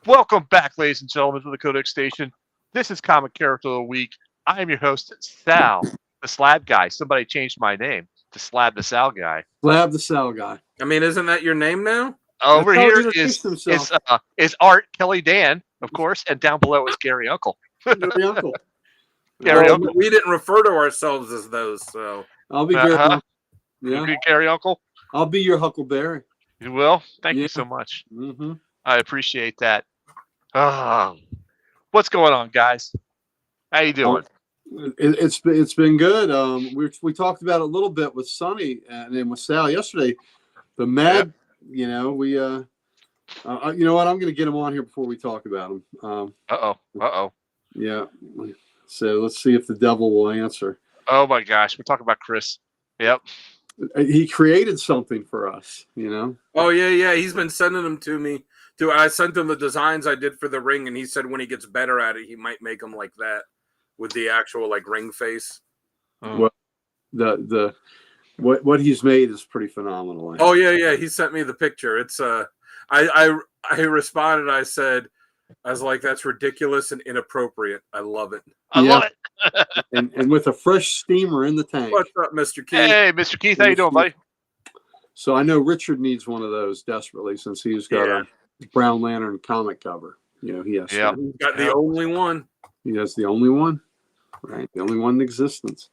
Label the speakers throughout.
Speaker 1: Welcome back, ladies and gentlemen, to the Codex Station. This is Comic Character of the Week. I am your host, Sal, the Slab Guy. Somebody changed my name to Slab the Sal Guy.
Speaker 2: Slab the Sal Guy.
Speaker 3: I mean, isn't that your name now?
Speaker 1: Over
Speaker 2: That's how
Speaker 1: here
Speaker 2: he introduced
Speaker 1: is Art Kelly Dan, of course, and down below is Gary Uncle.
Speaker 2: Gary Uncle.
Speaker 1: Gary Uncle.
Speaker 3: We didn't refer to ourselves as those, so
Speaker 2: I'll be Gary Uncle.
Speaker 1: Yeah.
Speaker 2: Yeah.
Speaker 1: Be Gary Uncle.
Speaker 2: I'll be your Huckleberry.
Speaker 1: You will. Thank
Speaker 2: Yeah.
Speaker 1: you so much.
Speaker 2: Mm-hmm.
Speaker 1: I appreciate that. What's going on, guys? How you doing?
Speaker 2: It's been good. We talked about it a little bit with Sonny and then with Sal yesterday. The Mad, you know, you know what? I'm going to get him on here before we talk about him. Yeah. So let's see if the devil will answer.
Speaker 1: Oh my gosh, we're talking about Chris. Yep.
Speaker 2: He created something for us, you know.
Speaker 3: Oh yeah. He's been sending them to me. I sent him the designs I did for the ring, and he said when he gets better at it, he might make them like that with the actual like ring face.
Speaker 2: Well, what he's made is pretty phenomenal.
Speaker 3: Oh yeah. He sent me the picture. It's I responded. I was like, that's ridiculous and inappropriate. I love it.
Speaker 1: I love it.
Speaker 2: and with a fresh steamer in the tank.
Speaker 3: What's up, Mr. Keith?
Speaker 1: Hey, Mr. Keith, how you doing, buddy?
Speaker 2: So I know Richard needs one of those desperately since he's got a Brown Lantern comic cover. You know, he has.
Speaker 3: He's got the only one.
Speaker 2: He has the only one, right? The only one in existence.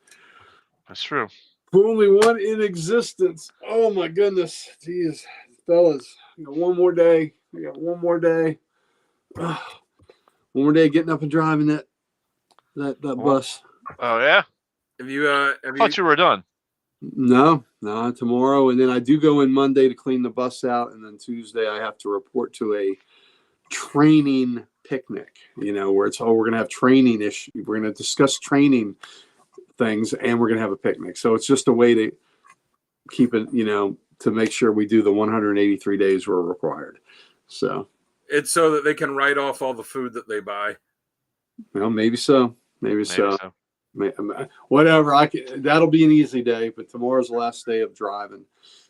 Speaker 1: That's true.
Speaker 2: The only one in existence. Oh my goodness, jeez, fellas, we got one more day. We got one more day. One more day getting up and driving that bus.
Speaker 1: Oh yeah.
Speaker 3: Have you?
Speaker 1: I thought you were done.
Speaker 2: No, tomorrow, and then I do go in Monday to clean the bus out, and then Tuesday I have to report to a training picnic. You know, where we're gonna have training issue. We're gonna discuss training things, and we're gonna have a picnic. So it's just a way to keep it, you know, to make sure we do the 183 days we're required. So
Speaker 3: it's so that they can write off all the food that they buy.
Speaker 2: Well, maybe so. Whatever. That'll be an easy day, but tomorrow's the last day of driving.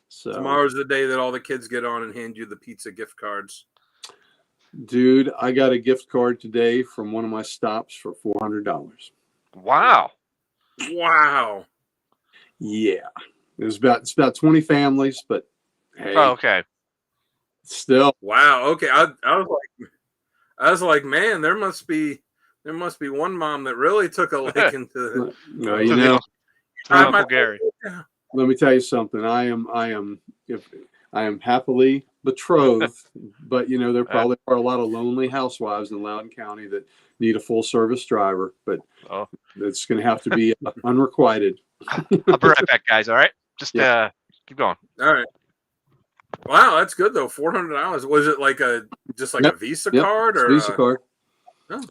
Speaker 2: So
Speaker 3: tomorrow's the day that all the kids get on and hand you the pizza gift cards.
Speaker 2: Dude, I got a gift card today from one of my stops for $400.
Speaker 1: Wow.
Speaker 2: Yeah. It's about 20 families, but hey.
Speaker 1: Oh, okay.
Speaker 2: Still.
Speaker 3: Wow. Okay. I was like, man, there must be one mom that really took a liking to.
Speaker 2: No, you know,
Speaker 1: Uncle Gary.
Speaker 2: Let me tell you something. I am happily betrothed, but you know there probably are a lot of lonely housewives in Loudoun County that need a full service driver. But it's going to have to be unrequited.
Speaker 1: I'll be right back, guys. All right, just keep going.
Speaker 3: All right. Wow, that's good though. $400. Was it like a Visa card or
Speaker 2: Visa card?
Speaker 3: Oh.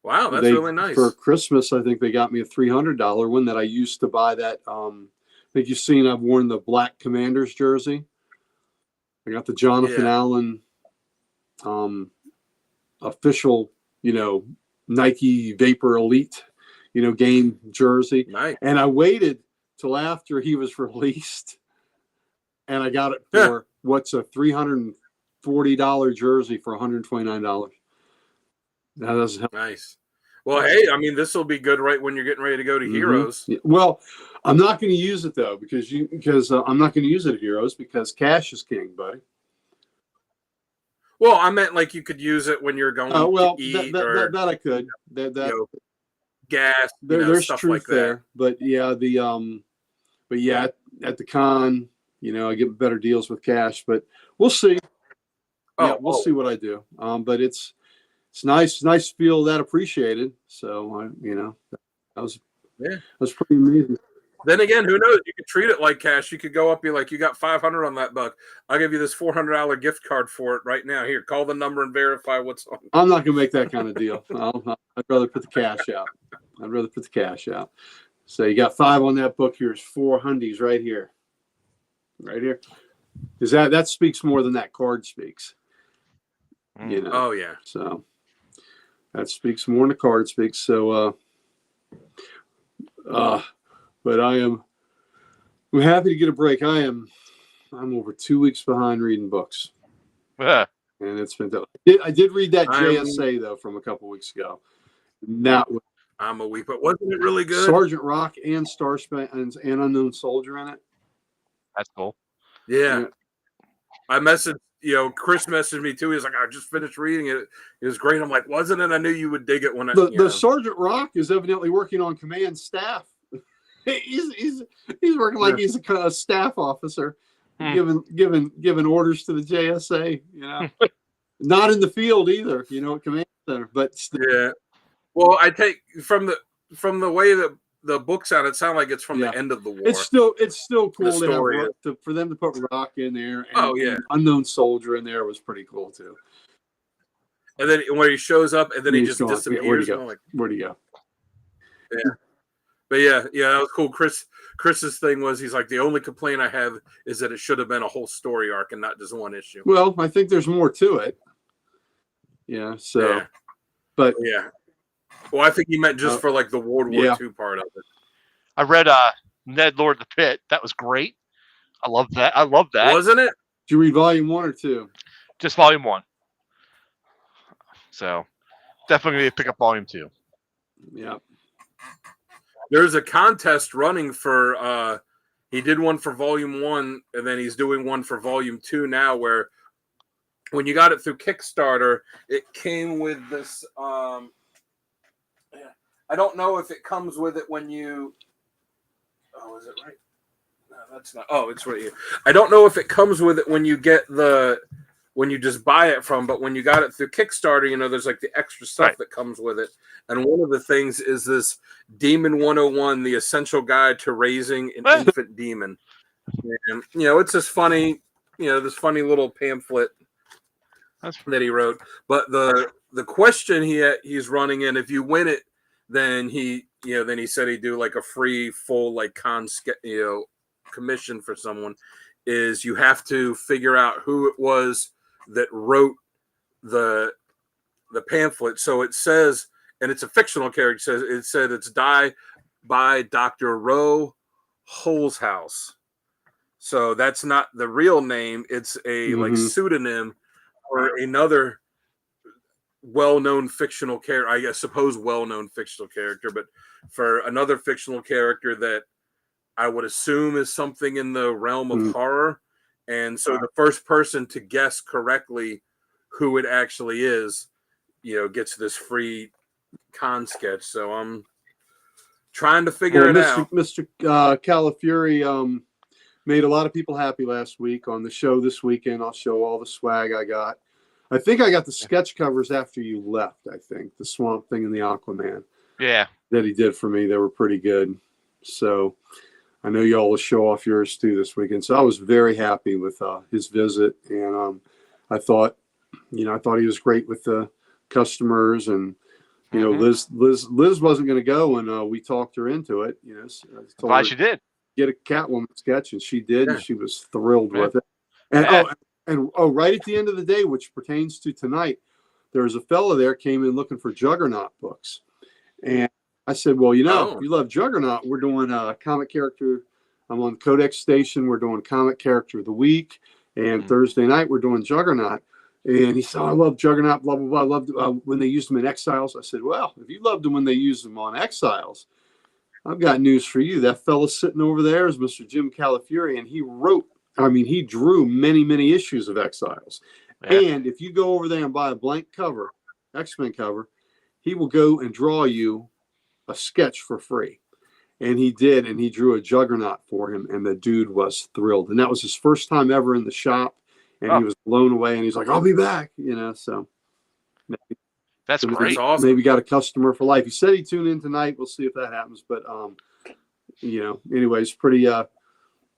Speaker 3: Wow, that's really nice.
Speaker 2: For Christmas, I think they got me a $300 one that I used to buy that. I think you've seen I've worn the black Commanders jersey. I got the Jonathan Allen official, you know, Nike Vapor Elite, you know, game jersey.
Speaker 3: Nice.
Speaker 2: And I waited till after he was released, and I got it for what's a $340 jersey for $129. That's
Speaker 3: nice. Well, hey, I mean, this will be good right when you're getting ready to go to Heroes.
Speaker 2: Yeah. Well, I'm not going to use it though because I'm not going to use it at Heroes because cash is king, buddy.
Speaker 3: Well, I meant like you could use it when you're going to eat
Speaker 2: that I could. That
Speaker 3: you know, gas.
Speaker 2: There's
Speaker 3: stuff
Speaker 2: truth
Speaker 3: like that.
Speaker 2: there, but at the con, you know, I get better deals with cash, but we'll see. We'll see what I do. But it's nice to feel that appreciated. So that was pretty amazing.
Speaker 3: Then again, who knows? You could treat it like cash. You could go up, be like, you got $500 on that buck. I'll give you this $400 gift card for it right now. Here, call the number and verify what's on.
Speaker 2: I'm not gonna make that kind of deal. I'd rather put the cash out. So you got 5 on that book. Here's 4 hundies right here. Because that speaks more than that card speaks. You know.
Speaker 3: Oh yeah.
Speaker 2: So that speaks more than the card speaks. So but I'm happy to get a break. I'm over 2 weeks behind reading books. and it's been. I did read that JSA though from a couple weeks ago. That was,
Speaker 3: I'm a week, but wasn't it really good?
Speaker 2: Sergeant Rock and and Unknown Soldier in it.
Speaker 1: That's cool.
Speaker 3: Yeah. I messaged, Chris messaged me too. He was like, I just finished reading it. It was great. I'm like, wasn't it? I knew you would dig it when
Speaker 2: the Sergeant Rock is evidently working on command staff. he's working like he's a staff officer, giving orders to the JSA. Not in the field either. Command center, but
Speaker 3: yeah. Well, I take from the way that the book sounded, it sounded like it's from the end of the war.
Speaker 2: It's still cool for them to put Rock in there. And Unknown Soldier in there was pretty cool too.
Speaker 3: And then when he shows up, and then he just disappears.
Speaker 2: Where'd he go? Where'd he go?
Speaker 3: Yeah. But yeah, that was cool. Chris's thing was, he's like, the only complaint I have is that it should have been a whole story arc and not just one issue.
Speaker 2: Well, I think there's more to it. Yeah. So,
Speaker 3: yeah.
Speaker 2: But
Speaker 3: yeah. Well, I think he meant just for like the World War II part of it.
Speaker 1: I read Ned Lord of the Pit. That was great. I love that.
Speaker 3: Wasn't it?
Speaker 2: Did you read volume 1 or 2?
Speaker 1: Just volume 1. So definitely pick up volume 2.
Speaker 2: Yeah.
Speaker 3: There's a contest running for he did one for volume 1, and then he's doing one for volume 2 now, where when you got it through Kickstarter, it came with this I don't know if it comes with it when you. Oh, is it right? No, that's not. Oh, it's right here. I don't know if it comes with it when you get when you just buy it from, but when you got it through Kickstarter, there's like the extra stuff that comes with it. And one of the things is this Demon 101, the essential guide to raising an infant demon. And, it's this funny, this funny little pamphlet that he wrote. But the question he's running in, if you win it, then he said he'd do like a free full like commission for someone. Is you have to figure out who it was that wrote the pamphlet. So it says, and it's a fictional character. It said it's by Dr. Roe Holeshouse. So that's not the real name. It's a like pseudonym for another well-known fictional character, I suppose well-known fictional character, but for another fictional character that I would assume is something in the realm of horror. And so the first person to guess correctly who it actually is, gets this free con sketch. So I'm trying to figure it out.
Speaker 2: Mr. Calafieri made a lot of people happy last week on the show this weekend. I'll show all the swag I got. I think I got the sketch covers after you left, I think. The Swamp Thing and the Aquaman.
Speaker 1: Yeah. That
Speaker 2: he did for me. They were pretty good. So I know y'all will show off yours too this weekend. So I was very happy with his visit. And I thought he was great with the customers. And, Liz wasn't going to go, and we talked her into it.
Speaker 1: Glad she did.
Speaker 2: Get a Catwoman sketch, and she did. And she was thrilled with it. And And right at the end of the day, which pertains to tonight, there was a fella there came in looking for Juggernaut books. And I said, well, if you love Juggernaut, we're doing a comic character. I'm on Codex Station. We're doing comic character of the week. And Thursday night, we're doing Juggernaut. And he said, I love Juggernaut, blah, blah, blah. I loved when they used them in Exiles. I said, well, if you loved them when they used them on Exiles, I've got news for you. That fella sitting over there is Mr. Jim Calafieri, and he drew many, many issues of Exiles. Yeah. And if you go over there and buy a blank cover, X-Men cover, he will go and draw you a sketch for free. And he did, and he drew a Juggernaut for him, and the dude was thrilled. And that was his first time ever in the shop, and he was blown away, and he's like, I'll be back, so.
Speaker 1: That's great.
Speaker 2: That's awesome. Maybe got a customer for life. He said he'd tune in tonight. We'll see if that happens. But, anyways, it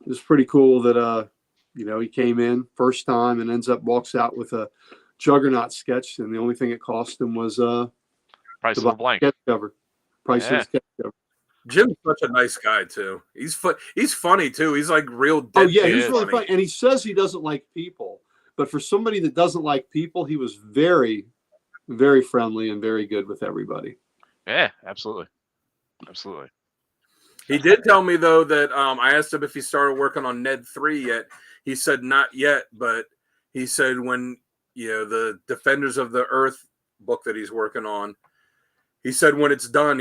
Speaker 2: was pretty cool that, he came in first time and walks out with a Juggernaut sketch. And the only thing it cost him was
Speaker 1: price of a blank
Speaker 2: sketch cover. Price of a sketch cover.
Speaker 3: Jim's such a nice guy, too. He's funny, too. He's like real dead.
Speaker 2: Oh, yeah, he's really funny. And he says he doesn't like people. But for somebody that doesn't like people, he was very, very friendly and very good with everybody.
Speaker 1: Yeah, absolutely. Absolutely.
Speaker 3: He did tell me, though, that I asked him if he started working on Ned 3 yet. He said not yet, but he said when the Defenders of the Earth book that he's working on. He said when it's done,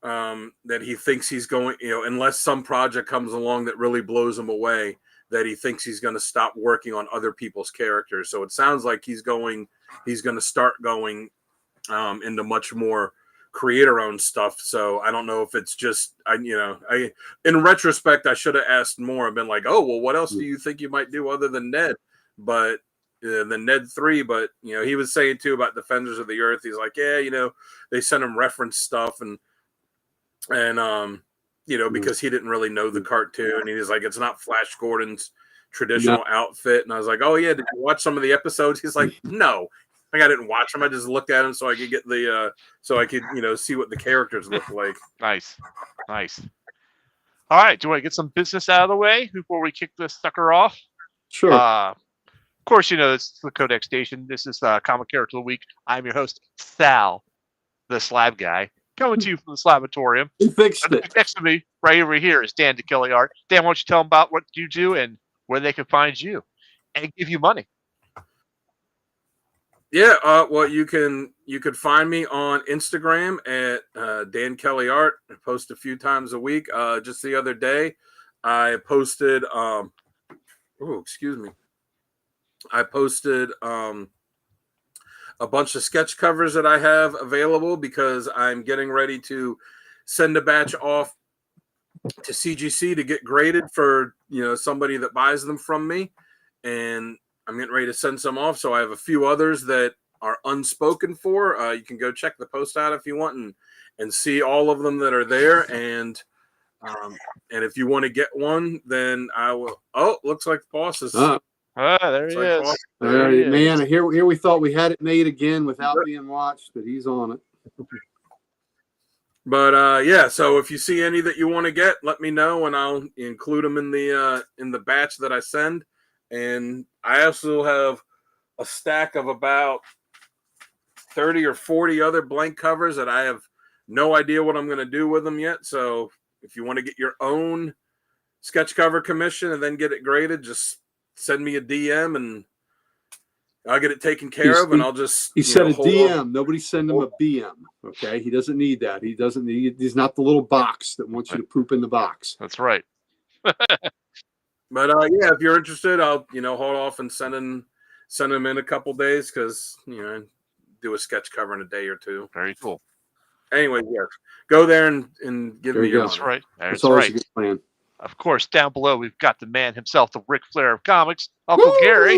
Speaker 3: that he thinks he's going, unless some project comes along that really blows him away, that he thinks he's going to stop working on other people's characters. So it sounds like he's going to start going into much more creator-owned stuff. So I don't know if it's just, in retrospect, I should have asked more. I've been like, oh, well, what else do you think you might do other than Ned? But the Ned 3, but he was saying too about Defenders of the Earth. He's like, yeah, they sent him reference stuff and because he didn't really know the cartoon, and he's like, it's not Flash Gordon's traditional outfit. And I was like, oh yeah, did you watch some of the episodes? He's like, no, I didn't watch them. I just looked at them so I could get see what the characters look like.
Speaker 1: Nice. All right, do you want to get some business out of the way before we kick this sucker off?
Speaker 2: Sure.
Speaker 1: Of course, it's the Codex Station. This is Comic Character of the Week. I'm your host, Sal, the Slab Guy, coming to you from the Slabatorium.
Speaker 2: He fixed it.
Speaker 1: Next to me, right over here, is Dan DeKilliart. Dan, why don't you tell them about what you do and where they can find you and give you money?
Speaker 3: Yeah, well, you could find me on Instagram at Dan Kelly Art. I post a few times a week. Just the other day, I posted. I posted a bunch of sketch covers that I have available because I'm getting ready to send a batch off to CGC to get graded for somebody that buys them from me, and I'm getting ready to send some off. So I have a few others that are unspoken for. You can go check the post out if you want and see all of them that are there. And if you want to get one, then I will. Oh, looks like the boss is.
Speaker 1: There he is.
Speaker 2: Man, here we thought we had it made again without being watched, but he's on it.
Speaker 3: But yeah, so if you see any that you want to get, let me know and I'll include them in the batch that I send. And I also have a stack of about 30 or 40 other blank covers that I have no idea what I'm going to do with them yet. So if you want to get your own sketch cover commission and then get it graded, just send me a DM and I'll get it taken care of, and I'll just.
Speaker 2: He said a DM. Nobody send him a BM. Okay, he doesn't need that. He doesn't need. He's not the little box that wants you to poop in the box.
Speaker 1: That's right.
Speaker 3: But yeah, if you're interested, I'll hold off and send them in a couple days because do a sketch cover in a day or two.
Speaker 1: Very cool.
Speaker 3: Anyway, yes, go there and give me your.
Speaker 1: That's right.
Speaker 2: That's always a good plan.
Speaker 1: Of course, down below we've got the man himself, the Ric Flair of comics, Uncle Gary.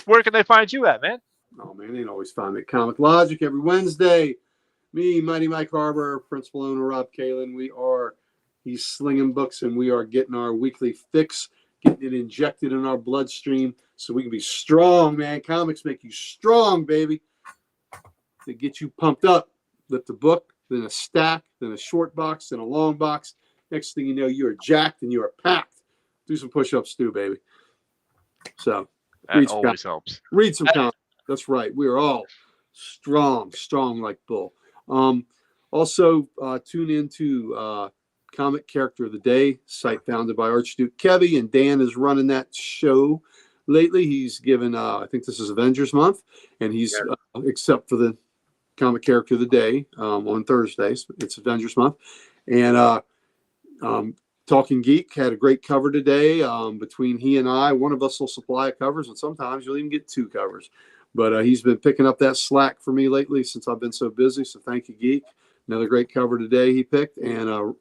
Speaker 1: Where can they find you at, man?
Speaker 2: Oh, man, they can always find me at Comic Logic every Wednesday. Me, Mighty Mike Harbor, principal owner Rob Kalin. He's slinging books, and we are getting our weekly fix, getting it injected in our bloodstream so we can be strong, man. Comics make you strong, baby. They get you pumped up. Lift a book, then a stack, then a short box, then a long box. Next thing you know, you are jacked and you are packed. Do some push-ups too, baby. So.
Speaker 1: That always helps.
Speaker 2: Read some comics. That's right. We are all strong like bull. Also, tune into Comic Character of the Day, site founded by Archduke Kevy, and Dan is running that show lately. He's given, I think this is Avengers Month, and he's, except for the Comic Character of the Day on Thursdays, it's Avengers Month. And Talking Geek had a great cover today. Between he and I, one of us will supply covers, and sometimes you'll even get two covers. But he's been picking up that slack for me lately since I've been so busy. So thank you, Geek. Another great cover today he picked. And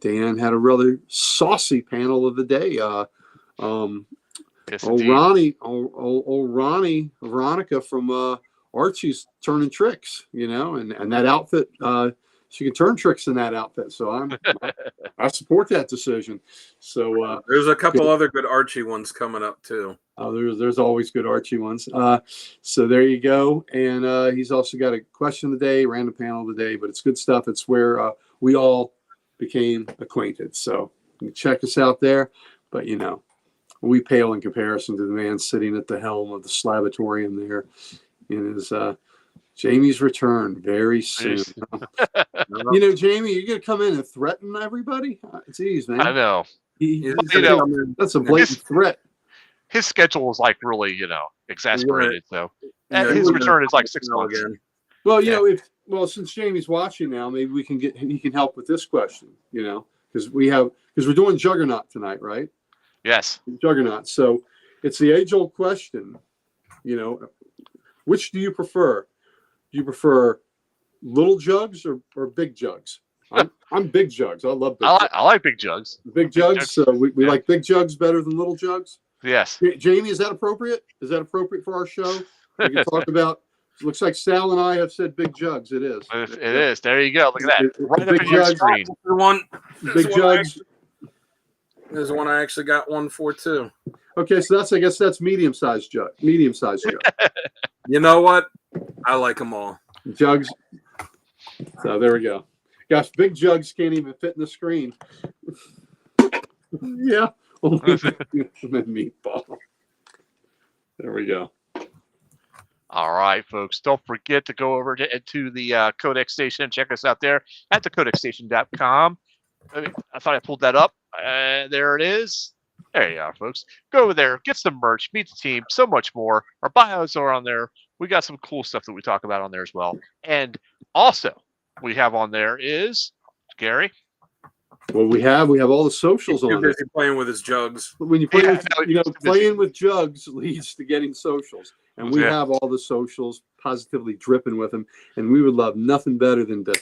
Speaker 2: Dan had a rather saucy panel of the day.
Speaker 1: Yes,
Speaker 2: Ronnie, Veronica from Archie's turning tricks, and that outfit. She can turn tricks in that outfit, so I support that decision. So
Speaker 3: there's a couple other good Archie ones coming up too.
Speaker 2: There's always good Archie ones. So there you go. And he's also got a question of the day, random panel of the day, but it's good stuff. It's where we all became acquainted. So you can check us out there. But we pale in comparison to the man sitting at the helm of the Slabatorium there in his Jamie's return very soon. Jamie, you're going to come in and threaten everybody? It's easy, man.
Speaker 1: I know.
Speaker 2: That's a blatant threat.
Speaker 1: his schedule is like really, exasperated. So
Speaker 3: Yeah,
Speaker 1: his
Speaker 3: we're
Speaker 1: return is like 6
Speaker 3: gonna
Speaker 1: months.
Speaker 3: again.
Speaker 2: Well,
Speaker 1: Yeah.
Speaker 2: since Jamie's watching now, maybe he can help with this question. Because we're doing Juggernaut tonight, right?
Speaker 1: Yes.
Speaker 2: Juggernaut. So it's the age-old question. Which do you prefer? Do you prefer little jugs or big jugs? I'm big jugs. I love big jugs.
Speaker 1: I like big jugs.
Speaker 2: Big jugs. So we like big jugs better than little jugs.
Speaker 1: Yes.
Speaker 2: Jamie, is that appropriate? Is that appropriate for our show? We can talk about. Looks like Sal and I have said big jugs. It is.
Speaker 1: It is. There you go. Look at that. Right
Speaker 2: Big
Speaker 1: up in your
Speaker 2: jugs.
Speaker 1: screen.
Speaker 2: Big jugs.
Speaker 3: There's one I actually got one for too.
Speaker 2: Okay, so I guess that's medium-sized jug. Medium-sized jug.
Speaker 3: You know what? I like them all.
Speaker 2: Jugs. So there we go. Gosh, big jugs can't even fit in the screen. Yeah. Meatball. There we go.
Speaker 1: All right, folks. Don't forget to go over to the Codex Station and check us out there at thecodexstation.com. I thought I pulled that up. There it is. There you are, folks. Go over there, get some merch, meet the team, so much more. Our bios are on there. We got some cool stuff that we talk about on there as well. And also, we have on there is Gary.
Speaker 2: Well, we have all the socials
Speaker 3: He's too
Speaker 2: on it.
Speaker 3: busy playing with his jugs.
Speaker 2: When you play playing with jugs leads to getting socials, and we have all the socials positively dripping with them. And we would love nothing better than to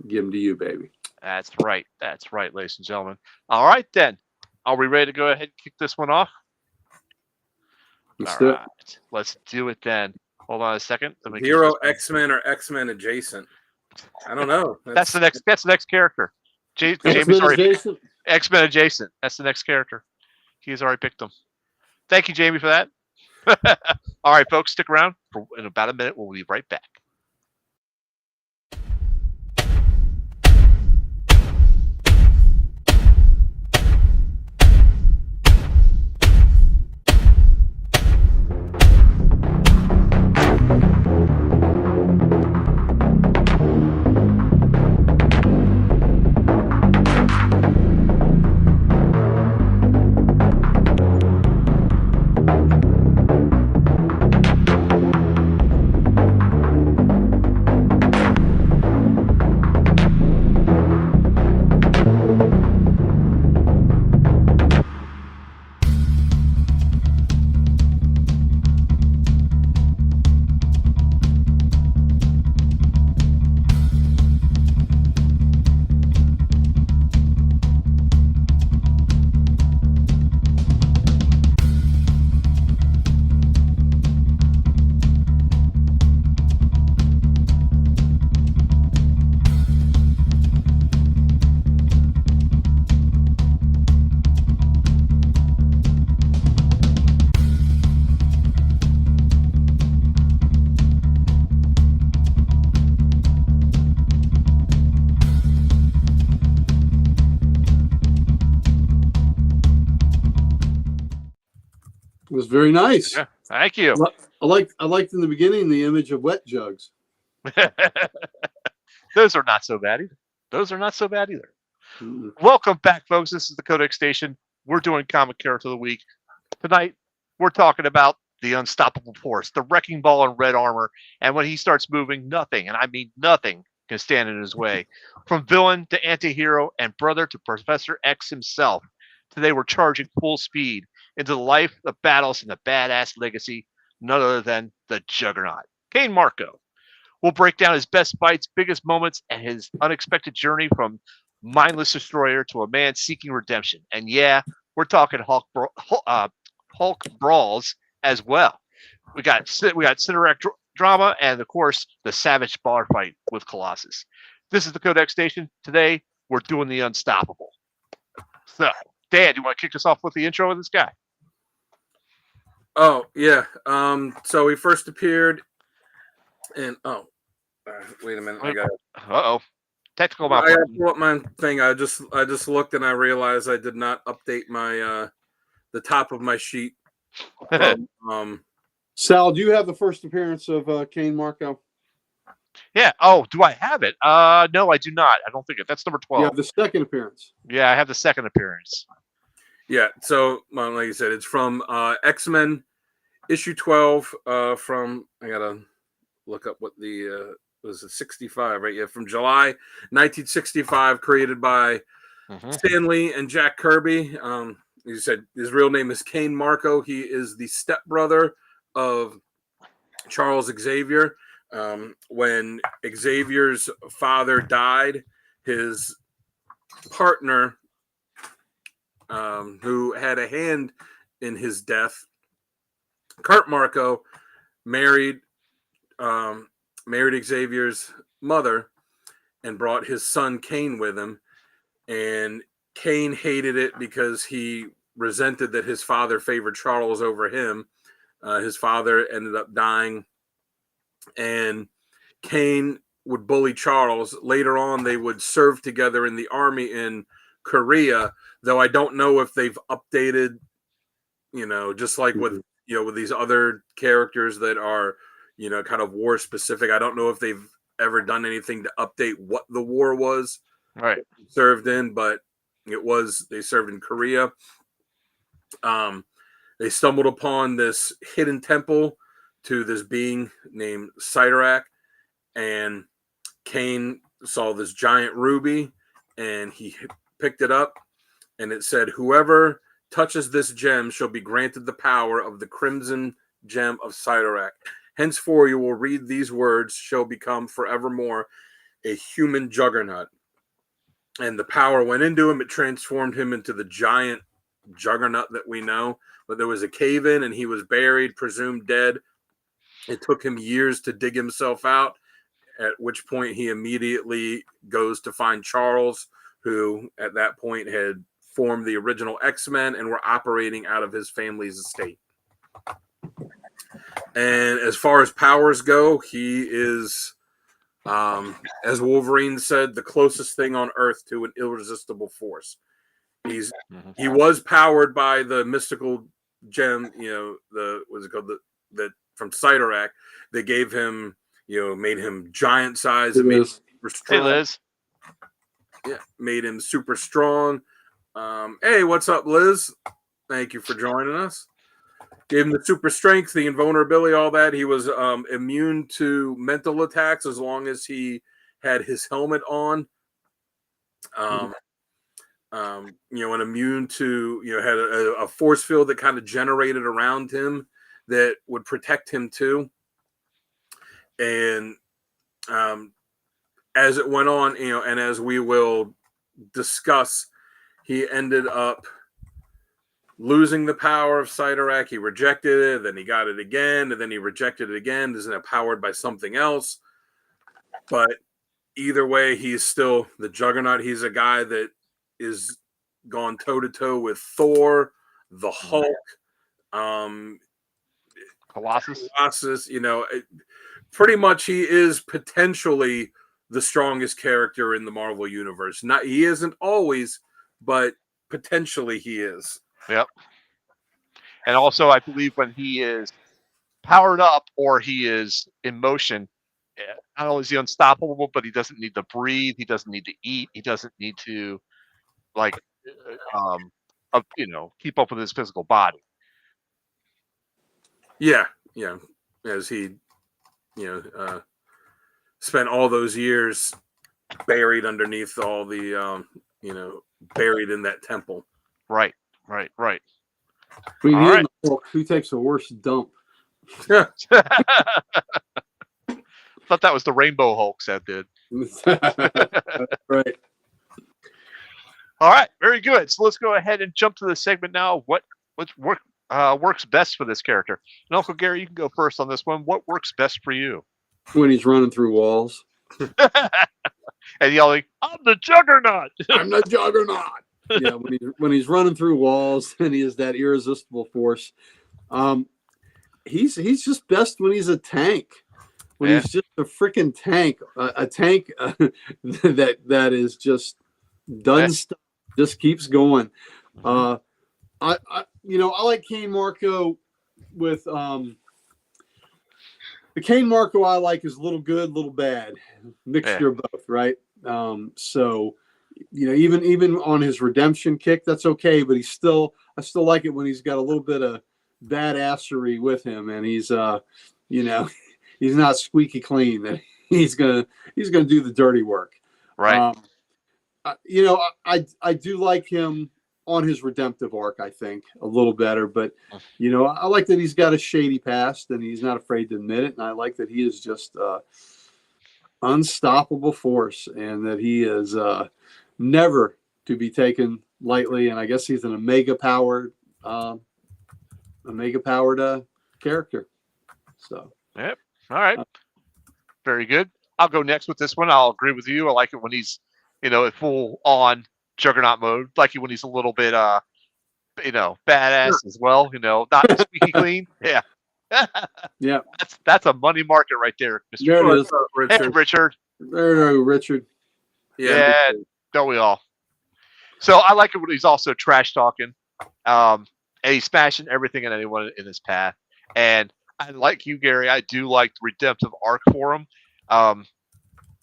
Speaker 2: give them to you, baby.
Speaker 1: That's right. That's right, ladies and gentlemen. All right, then. Are we ready to go ahead and kick this one off?
Speaker 2: Let's do it.
Speaker 1: Let's do it then. Hold on a second.
Speaker 3: Hero, X-Men, or X-Men adjacent. I don't know.
Speaker 1: That's the next character. Jamie's already X-Men adjacent. That's the next character. He's already picked them. Thank you, Jamie, for that. All right, folks, stick around. In about a minute, we'll be right back.
Speaker 2: It was very nice.
Speaker 1: Yeah, thank you.
Speaker 2: I liked in the beginning the image of wet jugs.
Speaker 1: Those are not so bad either.
Speaker 2: Mm-mm.
Speaker 1: Welcome back, folks. This is the Codex Station. We're doing Comic Character of the Week. Tonight, we're talking about the unstoppable force, the wrecking ball in red armor. And when he starts moving, nothing, and I mean nothing, can stand in his way. From villain to anti-hero and brother to Professor X himself. Today, we're charging full speed into the life, the battles, and the badass legacy, none other than the Juggernaut, Cain Marko. We'll break down his best fights, biggest moments, and his unexpected journey from mindless destroyer to a man seeking redemption. And yeah, we're talking Hulk brawls as well. We got Cyttorak drama and, of course, the savage bar fight with Colossus. This is the Codex Station. Today, we're doing the unstoppable. So, Dan, do you want to kick us off with the intro of this guy?
Speaker 3: Oh, yeah. So he first appeared in wait a minute. I got
Speaker 1: Technical
Speaker 3: I
Speaker 1: malfunction.
Speaker 3: gotta pull up my thing. I just looked and I realized I did not update my the top of my sheet.
Speaker 2: Sal, do you have the first appearance of Cain Marko?
Speaker 1: Yeah. Oh, do I have it? No, I do not. I don't think it. That's number 12.
Speaker 2: You have the second appearance.
Speaker 1: Yeah, I have the second appearance.
Speaker 3: Yeah, so like you said, it's from X-Men issue 12 from, I gotta look up what the was it 65, right? Yeah, from July 1965, created by Stan Lee and Jack Kirby. You said his real name is Cain Marko. He is the stepbrother of Charles Xavier. When Xavier's father died, his partner, who had a hand in his death, Cain Marko, married Xavier's mother and brought his son Cain with him. And Cain hated it because he resented that his father favored Charles over him. His father ended up dying, and Cain would bully Charles. Later on, they would serve together in the army in Korea, though I don't know if they've updated, just like with these other characters that are, kind of war specific. I don't know if they've ever done anything to update what the war was served in, but they served in Korea. They stumbled upon this hidden temple to this being named Cyttorak, and Cain saw this giant ruby, and he picked it up, and it said, "Whoever touches this gem shall be granted the power of the crimson gem of Cyttorak. Henceforth you will read these words, shall become forevermore a human juggernaut." And the power went into him. It transformed him into the giant juggernaut that we know. But there was a cave in, and he was buried, presumed dead. It took him years to dig himself out, at which point he immediately goes to find Charles, who at that point had formed the original X-Men and were operating out of his family's estate. And as far as powers go, he is, as Wolverine said, the closest thing on Earth to an irresistible force. He was powered by the mystical gem, what's it called, the from Cyttorak. They gave him, made him giant size and made him super strong.
Speaker 1: Hey, Liz.
Speaker 3: Yeah, made him super strong. Hey, what's up, Liz? Thank you for joining us. Gave him the super strength, the invulnerability, all that. He was immune to mental attacks as long as he had his helmet on. And immune to, had a force field that kind of generated around him that would protect him too. And as it went on, and as we will discuss, he ended up losing the power of Cyttorak. He rejected it, then he got it again, and then he rejected it again. Isn't it powered by something else? But either way, he's still the Juggernaut. He's a guy that is gone toe-to-toe with Thor, the Hulk, Colossus. Pretty much he is potentially the strongest character in the Marvel Universe. He isn't always, but potentially he is.
Speaker 1: Yep. And also, I believe when he is powered up or he is in motion, not only is he unstoppable, but he doesn't need to breathe. He doesn't need to eat. He doesn't need to, keep up with his physical body.
Speaker 3: Yeah. As he, spent all those years buried underneath all the, buried in that temple.
Speaker 1: Right.
Speaker 2: I mean, all right. Who takes the worst dump?
Speaker 3: Yeah.
Speaker 1: Thought that was the Rainbow Hulk that did.
Speaker 2: Right.
Speaker 1: All right, very good. So let's go ahead and jump to the segment now. What works best for this character? And Uncle Gary, you can go first on this one. What works best for you?
Speaker 2: When he's running through walls.
Speaker 1: And yelling, "I'm the Juggernaut!
Speaker 2: I'm the Juggernaut!" Yeah, when he's running through walls and he is that irresistible force. He's just best when he's a tank. When he's just a freaking tank, a tank that is just done stuff, just keeps going. I like Cain Marko with the Cain Marko I like is little good, little bad, mixture of both, right? So even on his redemption kick, that's okay. But I still like it when he's got a little bit of badassery with him, and he's he's not squeaky clean. That he's gonna do the dirty work.
Speaker 1: Right.
Speaker 2: I do like him on his redemptive arc, I think, a little better. But, I like that he's got a shady past and he's not afraid to admit it. And I like that he is just unstoppable force and that he is never to be taken lightly. And I guess he's an omega powered character. So,
Speaker 1: yep. All right. Very good. I'll go next with this one. I'll agree with you. I like it when he's, in full on Juggernaut mode, like when he's a little bit, badass as well. Not squeaky clean. Yeah.
Speaker 2: Yeah.
Speaker 1: That's a money market right there, Mr.
Speaker 2: There it is.
Speaker 1: Hey, Richard.
Speaker 2: There you go, Richard.
Speaker 1: Yeah. Don't we all? So I like it when he's also trash talking, and he's smashing everything and anyone in his path. And I like you, Gary. I do like the redemptive arc for him.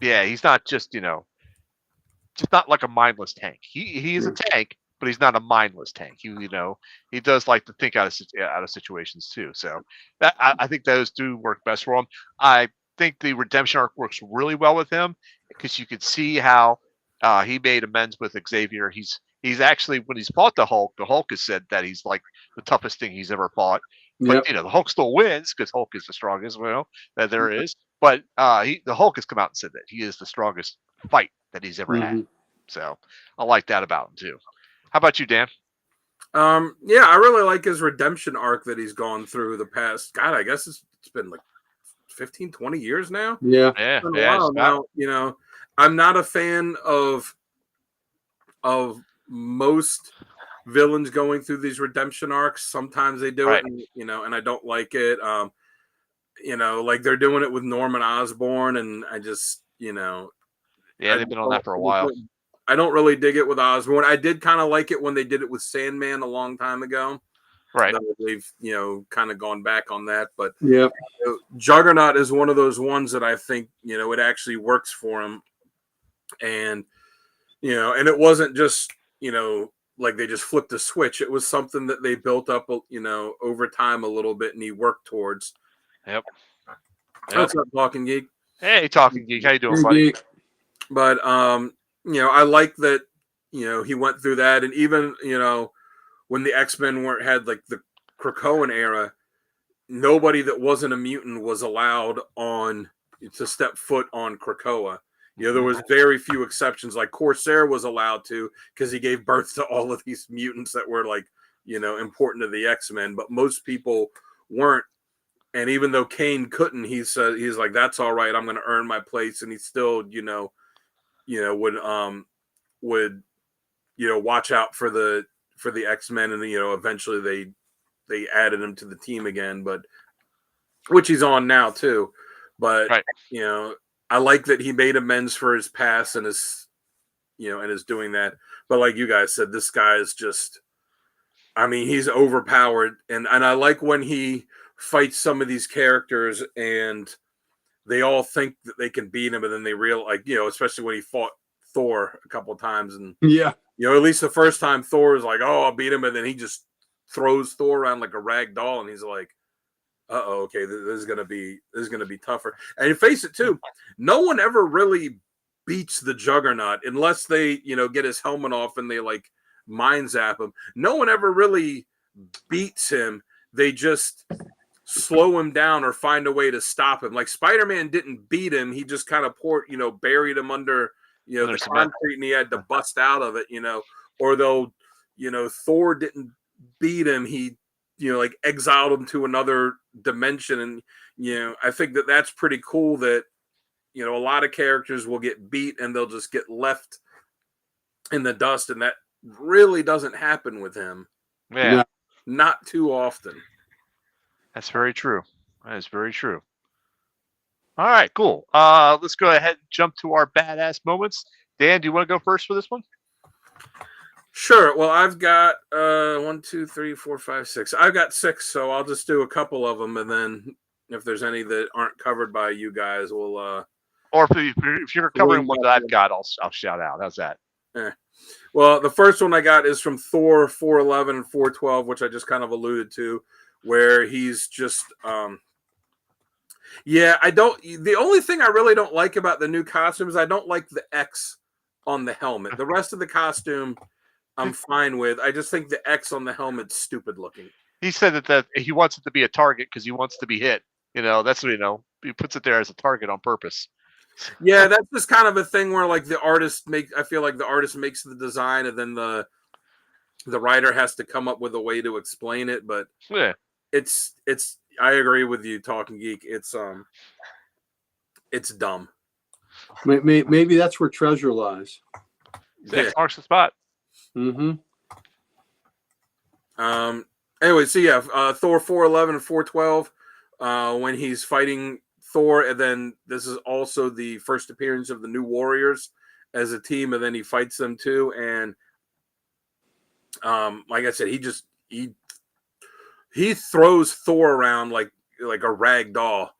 Speaker 1: Yeah, he's not just just not like a mindless tank. He is a tank, but he's not a mindless tank. He does like to think out of situations too. So I think those do work best for him. I think the redemption arc works really well with him because you could see how he made amends with Xavier. He's actually, when he's fought the Hulk has said that he's like the toughest thing he's ever fought. But the Hulk still wins because Hulk is the strongest, that there is. But the Hulk has come out and said that he is the strongest fight that he's ever had. So I like that about him too. How about you, Dan?
Speaker 3: Yeah, I really like his redemption arc that he's gone through the past. God, I guess it's been like 15, 20 years now.
Speaker 2: Yeah.
Speaker 3: It's been a while now. I'm not a fan of most villains going through these redemption arcs. Sometimes they do it, and I don't like it. Like they're doing it with Norman Osborn, and I just,
Speaker 1: they've been on that for a while.
Speaker 3: I don't really dig it with Osborn. I did kind of like it when they did it with Sandman a long time ago.
Speaker 1: Right.
Speaker 3: They've, kind of gone back on that. But
Speaker 2: Juggernaut
Speaker 3: is one of those ones that I think, it actually works for him. And, and it wasn't just, like they just flipped a switch. It was something that they built up, over time a little bit and he worked towards.
Speaker 1: Yep.
Speaker 3: What's up, Talking Geek?
Speaker 1: Hey, Talking Geek. How you doing, buddy?
Speaker 3: But, I like that, he went through that. And even, when the X-Men had like the Krakoan era, nobody that wasn't a mutant was allowed to step foot on Krakoa. There was very few exceptions. Like Corsair was allowed to because he gave birth to all of these mutants that were like, important to the X-Men. But most people weren't. And even though Cain couldn't, he's like, that's all right. I'm going to earn my place. And he still, would watch out for the X-Men, and eventually they added him to the team again, but which he's on now too. But I like that he made amends for his past and is doing that. But like you guys said, this guy is just, he's overpowered, and I like when he fights some of these characters and they all think that they can beat him, and then they realize, especially when he fought Thor a couple of times, and at least the first time Thor is like, "Oh, I'll beat him," and then he just throws Thor around like a rag doll, and he's like, "Uh-oh, okay, this is gonna be tougher." And you face it too, no one ever really beats the Juggernaut unless they get his helmet off and they like mind zap him. No one ever really beats him. They just slow him down or find a way to stop him. Like Spider-Man didn't beat him; he just kind of buried him under the concrete, and he had to bust out of it. Or though Thor didn't beat him, he like exiled him to another dimension. And I think that that's pretty cool that a lot of characters will get beat and they'll just get left in the dust, and that really doesn't happen with him.
Speaker 1: Yeah,
Speaker 3: not too often.
Speaker 1: That's very true. That is very true. All right, cool. Let's go ahead and jump to our badass moments. Dan, do you want to go first for this one?
Speaker 3: Sure. Well, I've got 1, 2, 3, 4, 5, 6. I've got 6, so I'll just do a couple of them, and then if there's any that aren't covered by you guys, we'll.
Speaker 1: Or if you're covering one that I've got, I'll shout out. How's that?
Speaker 3: Well, the first one I got is from Thor 411 and 412, which I just kind of alluded to, where he's just I don't. The only thing I really don't like about the new costume is I don't like the X on the helmet. The rest of the costume I'm fine with. I just think the X on the helmet's stupid looking.
Speaker 1: He said that he wants it to be a target because he wants to be hit. That's what he puts it there as a target on purpose.
Speaker 3: Yeah, that's just kind of a thing where like I feel like the artist makes the design and then the writer has to come up with a way to explain it. But
Speaker 1: yeah,
Speaker 3: it's I agree with you, Talking Geek. It's dumb.
Speaker 2: Maybe that's where treasure lies.
Speaker 1: Yeah, marks the spot.
Speaker 2: Mm-hmm.
Speaker 3: Anyway, so yeah, Thor 411 and 412, when he's fighting Thor, and then this is also the first appearance of the New Warriors as a team, and then he fights them too. And like I said, he throws Thor around like a rag doll,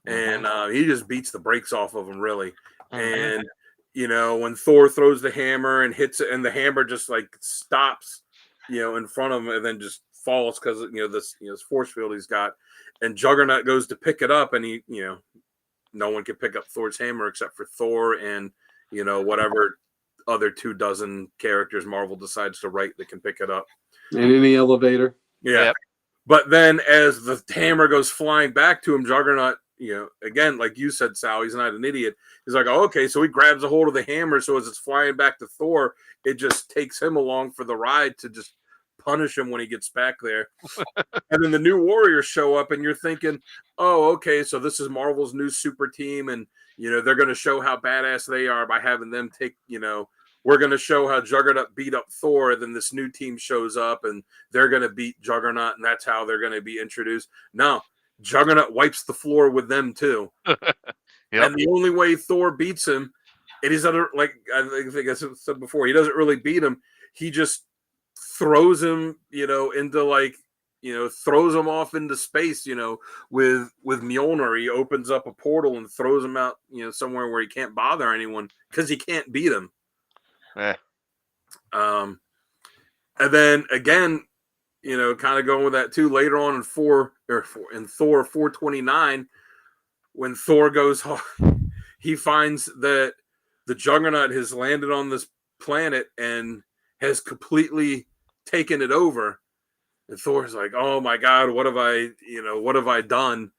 Speaker 3: and he just beats the brakes off of him, really. And when Thor throws the hammer and hits it, and the hammer just like stops, in front of him, and then just falls because this force field he's got, and Juggernaut goes to pick it up, and he no one can pick up Thor's hammer except for Thor and whatever other 24 characters Marvel decides to write that can pick it up.
Speaker 2: And any elevator.
Speaker 3: Yeah. Yep. But then as the hammer goes flying back to him, Juggernaut, again, like you said, Sal, he's not an idiot. He's like, oh, okay, so he grabs a hold of the hammer. So as it's flying back to Thor, it just takes him along for the ride to just punish him when he gets back there. And then the New Warriors show up, and you're thinking, oh, okay, so this is Marvel's new super team, and they're going to show how badass they are by having them take, we're going to show how Juggernaut beat up Thor, and then this new team shows up, and they're going to beat Juggernaut, and that's how they're going to be introduced. No, Juggernaut wipes the floor with them too. Yep. And the only way Thor beats him, it is like I think I said before, he doesn't really beat him. He just throws him, into like, throws him off into space, with Mjolnir. He opens up a portal and throws him out, somewhere where he can't bother anyone because he can't beat him.
Speaker 1: Yeah.
Speaker 3: And then again, kind of going with that too, later on in Thor 429, when Thor goes home, he finds that the Juggernaut has landed on this planet and has completely taken it over. And Thor's like, oh my God, what have I done?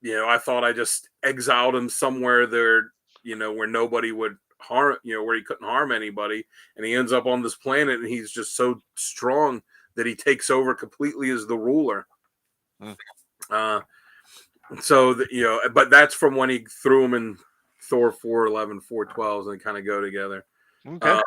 Speaker 3: I thought I just exiled him somewhere there, where nobody would harm, where he couldn't harm anybody. And he ends up on this planet, and he's just so strong that he takes over completely as the ruler. But that's from when he threw him in Thor 411, 412, and they kind of go together.
Speaker 1: Okay.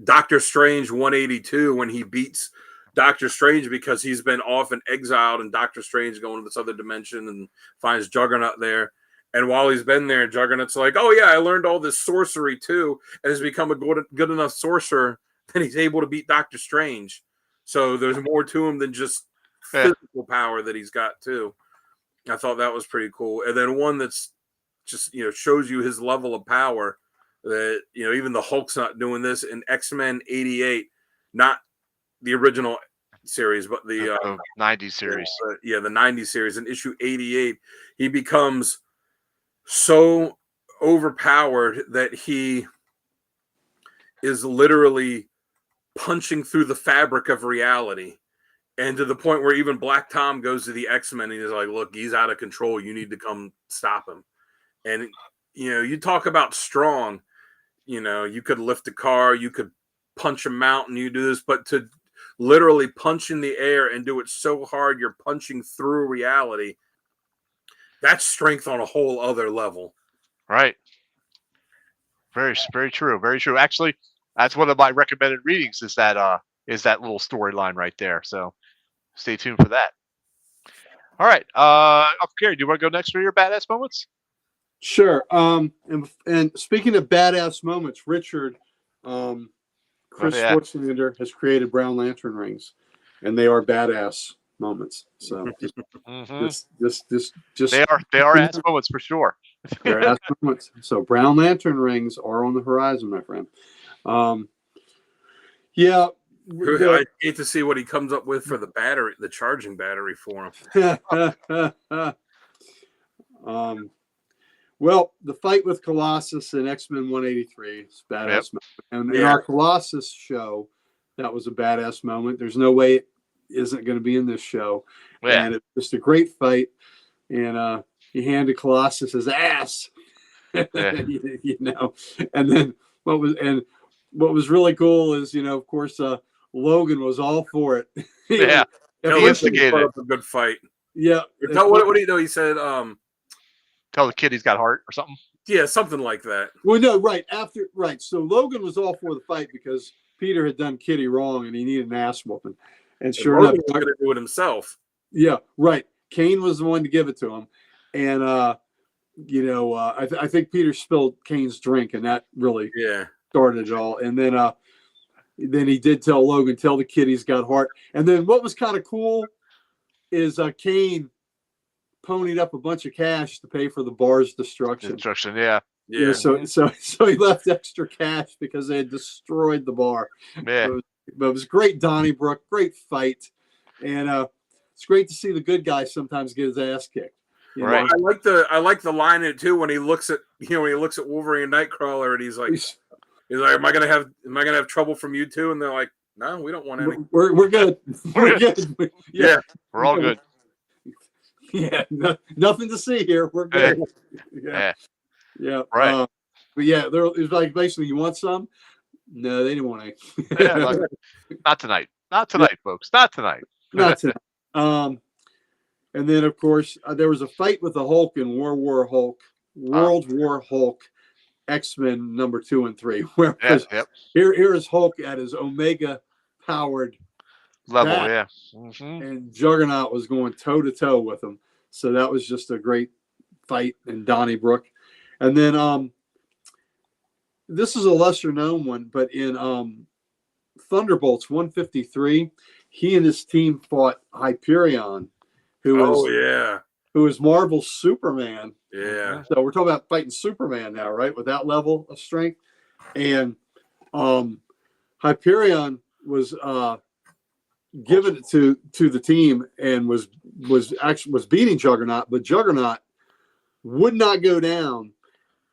Speaker 3: Doctor Strange 182, when he beats Doctor Strange because he's been off and exiled, and Doctor Strange going to this other dimension and finds Juggernaut there. And while he's been there, Juggernaut's like, oh yeah, I learned all this sorcery too, and has become a good enough sorcerer that he's able to beat Doctor Strange. So there's more to him than just physical power that he's got too. I thought that was pretty cool. And then one that's just, shows you his level of power, that, even the Hulk's not doing this. In X-Men 88, not the original series, but the
Speaker 1: 90s series.
Speaker 3: The 90s series. In issue 88, he becomes so overpowered that he is literally punching through the fabric of reality. And to the point where even Black Tom goes to the X-Men and he's like, look, he's out of control. You need to come stop him. And, you talk about strong, you could lift a car, you could punch a mountain, you do this, but to literally punch in the air and do it so hard you're punching through reality, that's strength on a whole other level.
Speaker 1: Right. Very, very true. Very true. Actually, that's one of my recommended readings is that little storyline right there. So stay tuned for that. All right. Gary, do you want to go next for your badass moments?
Speaker 2: Sure. And speaking of badass moments, Richard, Chris Schwarzenegger has created Brown Lantern rings, and they are badass moments. So just
Speaker 1: they are ass moments for sure.
Speaker 2: They're ass moments. So Brown Lantern rings are on the horizon, my friend. Yeah.
Speaker 3: I hate to see what he comes up with for the battery, the charging battery for him.
Speaker 2: Well, the fight with Colossus in X-Men 183 is a badass moment. And in
Speaker 3: Yeah.
Speaker 2: our Colossus show, that was a badass moment. There's no way it isn't going to be in this show.
Speaker 1: Yeah.
Speaker 2: And it's just a great fight. And he handed Colossus his ass.
Speaker 1: Yeah.
Speaker 2: You know. And then what was really cool is, of course, Logan was all for it.
Speaker 1: Yeah.
Speaker 3: He instigated a good fight.
Speaker 2: Yeah.
Speaker 3: What do you know? He said,
Speaker 1: tell the kid he's got heart or something.
Speaker 3: Yeah, something like that.
Speaker 2: Well, no, right. So Logan was all for the fight because Peter had done Kitty wrong and he needed an ass whooping. And sure enough,
Speaker 3: he was going to do it himself.
Speaker 2: Yeah, right. Cain was the one to give it to him. And, I think Peter spilled Cain's drink and that really started it all. And then he did tell Logan, tell the kid he's got heart. And then what was kind of cool is Cain ponied up a bunch of cash to pay for the bar's destruction.
Speaker 1: Yeah.
Speaker 2: So he left extra cash because they had destroyed the bar.
Speaker 1: Yeah.
Speaker 2: But it was great, Donnybrook, great fight, and it's great to see the good guy sometimes get his ass kicked.
Speaker 1: Right.
Speaker 3: I like the line in it too when he looks at Wolverine and Nightcrawler and he's like, am I gonna have trouble from you too? And they're like, no, we don't want any.
Speaker 2: We're good. We're good.
Speaker 1: Yeah, we're all good.
Speaker 2: Yeah, nothing to see here. We're good. Yeah.
Speaker 1: Right.
Speaker 2: But yeah, it was like basically, you want some? No, they didn't want any.
Speaker 1: Not tonight. Not tonight, folks. Not tonight.
Speaker 2: Not tonight. And then of course there was a fight with the Hulk in World War Hulk, X-Men number 2 and 3. Where here is Hulk at his Omega powered
Speaker 1: level,
Speaker 2: and Juggernaut was going toe to toe with him. So that was just a great fight in Donnybrook. And then this is a lesser known one, but in Thunderbolts 153, he and his team fought Hyperion, who is Marvel's Superman.
Speaker 3: Yeah.
Speaker 2: So we're talking about fighting Superman now, right? With that level of strength. And Hyperion was given it to the team and was beating Juggernaut, but Juggernaut would not go down,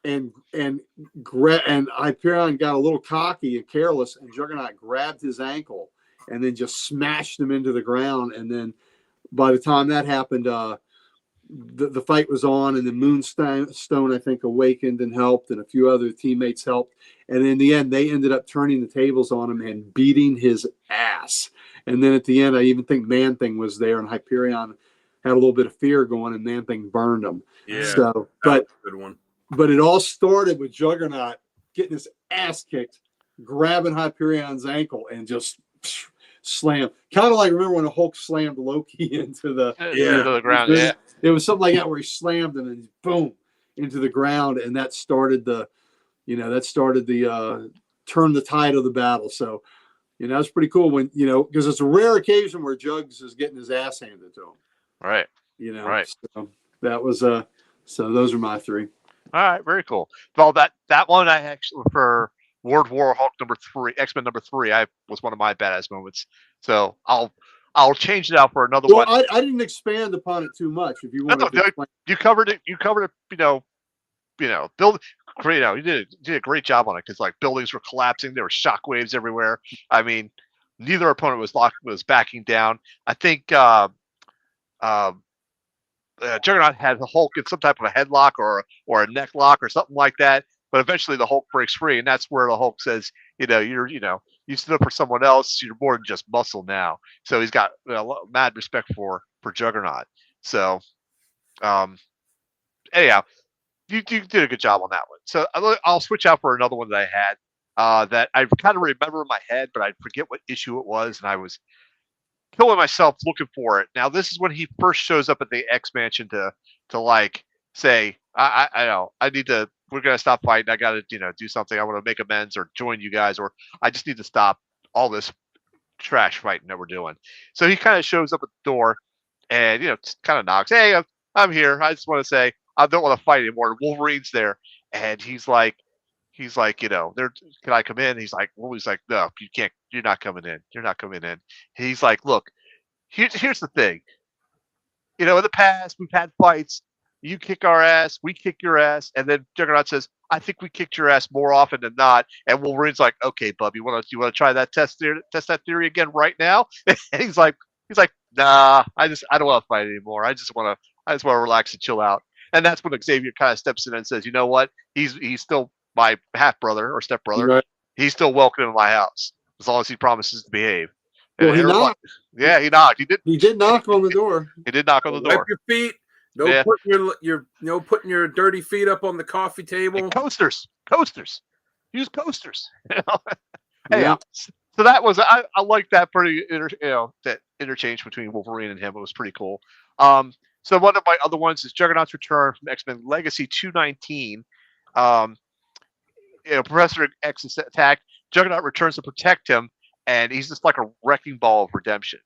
Speaker 2: and Hyperion got a little cocky and careless, and Juggernaut grabbed his ankle and then just smashed him into the ground. And then by the time that happened, the fight was on, and then Moonstone, I think, awakened and helped, and a few other teammates helped. And in the end, they ended up turning the tables on him and beating his ass. And then at the end, I even think Man-Thing was there, and Hyperion had a little bit of fear going, and Man-Thing burned him.
Speaker 3: Yeah,
Speaker 2: so,
Speaker 3: but good one.
Speaker 2: But it all started with Juggernaut getting his ass kicked, grabbing Hyperion's ankle, and just slam. Kind of like, remember when the Hulk slammed Loki into the
Speaker 1: ground? Yeah,
Speaker 2: it was something like that where he slammed him and boom into the ground, and that started the turn the tide of the battle. So it's pretty cool when because it's a rare occasion where Jugs is getting his ass handed to him.
Speaker 1: Right. Right.
Speaker 2: So that was so those are my 3.
Speaker 1: All right, very cool. Well, that one I actually for World War Hulk number 3, X-Men number 3, was one of my badass moments. So I'll change it out for another one.
Speaker 2: I didn't expand upon it too much. If you want
Speaker 1: you covered it. You covered it. Build. You did a great job on it because like buildings were collapsing. There were shockwaves everywhere. I mean, neither opponent was backing down. I think Juggernaut had the Hulk in some type of a headlock or a neck lock or something like that. But eventually the Hulk breaks free, and that's where the Hulk says, you stood up for someone else. You're more than just muscle now. So he's got mad respect for Juggernaut. So, anyhow, you did a good job on that one. So I'll switch out for another one that I had that I kind of remember in my head, but I forget what issue it was, and I was killing myself looking for it. Now this is when he first shows up at the X Mansion to like say, I know I need to. We're gonna stop fighting. I gotta do something. I want to make amends or join you guys, or I just need to stop all this trash fighting that we're doing. So he kind of shows up at the door and kind of knocks. Hey, I'm here. I just want to say I don't want to fight anymore. Wolverine's there, and he's like, he's like, there. Can I come in? He's like, well, he's like, no, you can't. You're not coming in. You're not coming in. He's like, look, here's the thing. In the past we've had fights. You kick our ass, we kick your ass, and then Juggernaut says, "I think we kicked your ass more often than not." And Wolverine's like, "Okay, bub, you want to try that test that theory again right now?" And he's like, "Nah, I don't want to fight anymore. I just want to relax and chill out." And that's when Xavier kind of steps in and says, "You know what? He's still my half brother or step brother.
Speaker 2: Right.
Speaker 1: He's still welcome in my house as long as he promises to behave."
Speaker 2: Well, he knocked.
Speaker 1: Yeah, he knocked.
Speaker 2: He did knock on the door.
Speaker 1: He did knock on the door.
Speaker 3: Wipe your feet.
Speaker 1: Yeah.
Speaker 3: Putting your dirty feet up on the coffee table.
Speaker 1: And coasters. Use coasters.
Speaker 2: Yeah.
Speaker 1: Anyhow, so that was I like that pretty that interchange between Wolverine and him. It was pretty cool. So one of my other ones is Juggernaut's Return from X-Men Legacy 219. Professor X is attacked. Juggernaut returns to protect him, and he's just like a wrecking ball of redemption.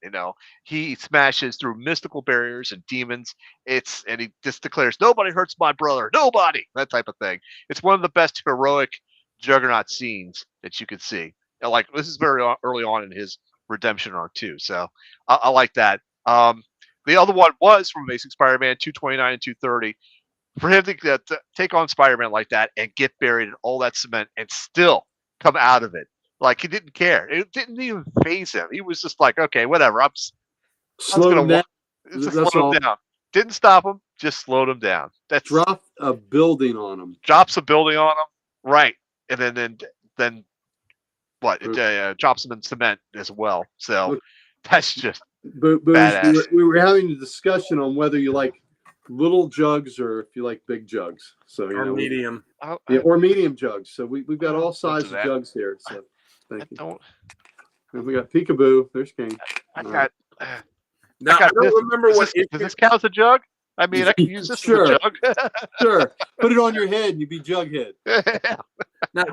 Speaker 1: He smashes through mystical barriers and demons. And he just declares, "Nobody hurts my brother, nobody." That type of thing. It's one of the best heroic Juggernaut scenes that you could see. Like this is very early on in his redemption arc too, so I like that. The other one was from Amazing Spider-Man 229 and 230. For him to take on Spider-Man like that and get buried in all that cement and still come out of it. Like he didn't care. It didn't even faze him. He was just like, okay, whatever. I'm
Speaker 2: Slow him down.
Speaker 1: Slow him down. Didn't stop him. Just slowed him down. That's
Speaker 2: dropped a building on him.
Speaker 1: Drops a building on him. Right, and then what? It drops him in cement as well. So that's just badass.
Speaker 2: We were having a discussion on whether you like little jugs or if you like big jugs. So
Speaker 3: medium.
Speaker 2: Or medium jugs. So we've got all sizes of jugs here. So thank you. And we got Peekaboo. There's Cain.
Speaker 3: Now I don't remember
Speaker 1: does this count as a jug? I mean, I can use this as a jug.
Speaker 2: Sure. Put it on your head and you be Jughead.
Speaker 3: Now,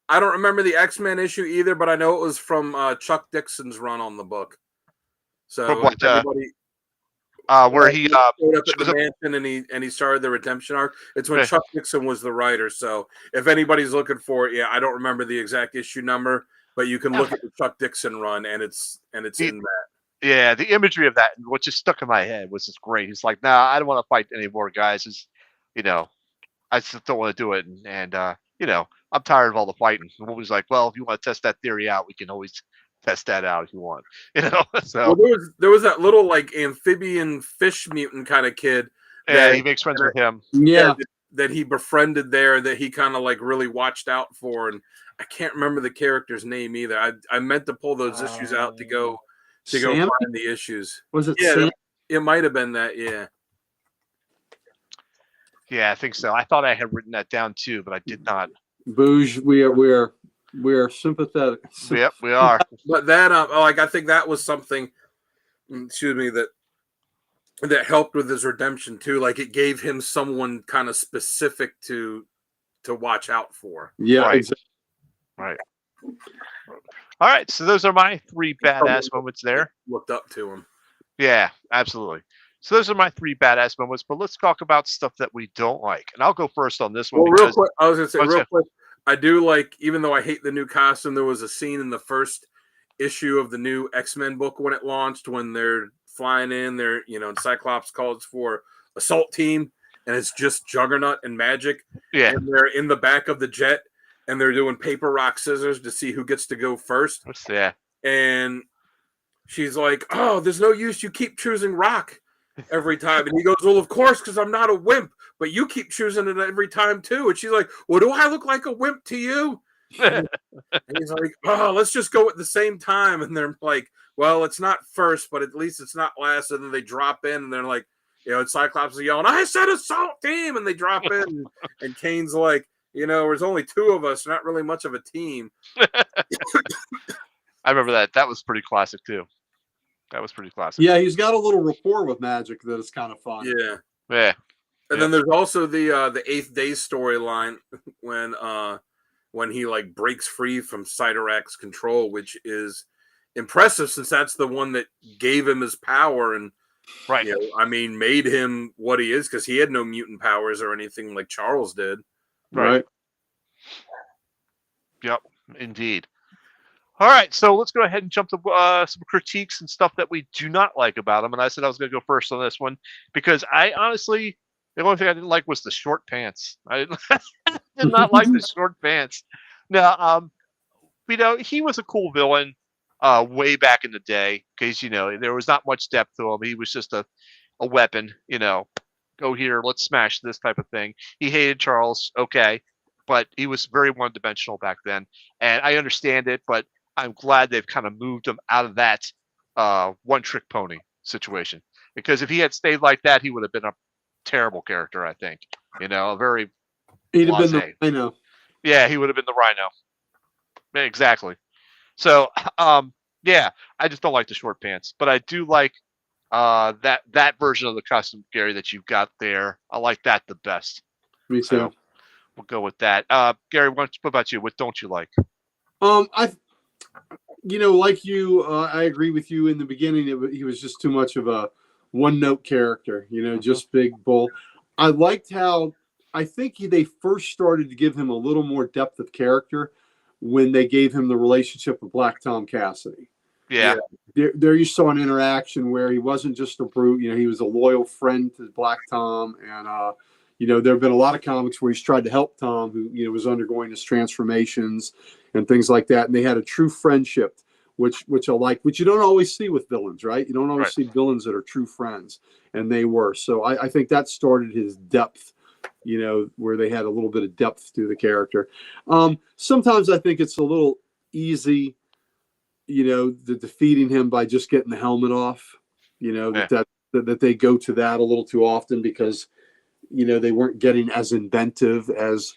Speaker 3: I don't remember the X-Men issue either, but I know it was from Chuck Dixon's run on the book. So
Speaker 1: where he
Speaker 3: showed up at the mansion and he started the redemption arc. It's when Chuck Dixon was the writer. So if anybody's looking for it, I don't remember the exact issue number, but you can look at the Chuck Dixon run and it's in that.
Speaker 1: Yeah, the imagery of that, what just stuck in my head was just great. He's like, "Nah, I don't want to fight anymore, guys. I just don't want to do it." And I'm tired of all the fighting. And Wolverine's like, "Well, if you want to test that theory out, we can always test that out if you want." So
Speaker 3: there was that little like amphibian fish mutant kind of kid.
Speaker 1: Yeah, he makes friends with him.
Speaker 2: Yeah.
Speaker 3: That he befriended there, that he kind of like really watched out for, and I can't remember the character's name either. I meant to pull those issues out to go find the issues.
Speaker 2: Was it?
Speaker 3: Yeah,
Speaker 2: Sam?
Speaker 3: it might have been that. Yeah.
Speaker 1: Yeah, I think so. I thought I had written that down too, but I did not.
Speaker 2: Booge, we are sympathetic.
Speaker 1: Yep, we are.
Speaker 3: But that, I think that was something. Excuse me, that helped with his redemption too. Like it gave him someone kind of specific to watch out for.
Speaker 2: Yeah,
Speaker 1: right.
Speaker 2: Exactly.
Speaker 1: Right. All right, so those are my three badass moments there.
Speaker 3: Looked up to him.
Speaker 1: Yeah, absolutely. So those are my three badass moments, but let's talk about stuff that we don't like. And I'll go first on this one.
Speaker 3: Well, real quick, I was going to say real quick, I do like, even though I hate the new costume, there was a scene in the first issue of the new X-Men book when it launched, when they're flying in, and Cyclops calls for assault team, and it's just Juggernaut and Magic.
Speaker 1: Yeah.
Speaker 3: And they're in the back of the jet, and they're doing paper, rock, scissors to see who gets to go first.
Speaker 1: Yeah.
Speaker 3: And she's like, "Oh, there's no use. You keep choosing rock every time." And he goes, "Well, of course, because I'm not a wimp, but you keep choosing it every time too." And she's like, "Well, do I look like a wimp to you?" And he's like, "Oh, let's just go at the same time." And they're like, "Well, it's not first, but at least it's not last." And then they drop in, and they're like, Cyclops is yelling, "I said assault team!" And they drop in, and Kane's like, "There's only two of us, not really much of a team."
Speaker 1: I remember that. That was pretty classic too. That was pretty classic.
Speaker 2: Yeah, he's got a little rapport with Magic that is kind of fun.
Speaker 3: Yeah.
Speaker 1: Yeah.
Speaker 3: And then there's also the Eighth Day storyline when he like breaks free from Cyttorak's control, which is impressive since that's the one that gave him his power and made him what he is, because he had no mutant powers or anything like Charles did.
Speaker 2: Right.
Speaker 1: Yep, indeed. All right, so let's go ahead and jump to some critiques and stuff that we do not like about him. And I said I was going to go first on this one because I honestly, the only thing I didn't like was the short pants. I did not like the short pants. Now, he was a cool villain way back in the day because, there was not much depth to him. He was just a weapon, go here, let's smash this type of thing. He hated Charles, okay, but he was very one-dimensional back then. And I understand it, but I'm glad they've kind of moved him out of that one-trick pony situation. Because if he had stayed like that, he would have been a terrible character, I think. A very
Speaker 2: He'd have been
Speaker 1: blasé.
Speaker 2: the Rhino.
Speaker 1: Yeah, he would have been the Rhino. Exactly. So, yeah, I just don't like the short pants, but I do like that version of the costume, Gary, that you've got there. I like that the best.
Speaker 2: Me too.
Speaker 1: So we'll go with that. Gary, what about you? What don't you like?
Speaker 2: Like you, I agree with you in the beginning. He was just too much of a one-note character, just big bull. I liked how I think they first started to give him a little more depth of character when they gave him the relationship with Black Tom Cassidy.
Speaker 1: Yeah.
Speaker 2: There you saw an interaction where he wasn't just a brute. He was a loyal friend to Black Tom. And, there have been a lot of comics where he's tried to help Tom, who, was undergoing his transformations and things like that. And they had a true friendship, which I like, which you don't always see with villains, right? You don't always see villains that are true friends. And they were. So I think that started his depth, where they had a little bit of depth to the character. Sometimes I think it's a little easy, the defeating him by just getting the helmet off, that they go to that a little too often because, they weren't getting as inventive as,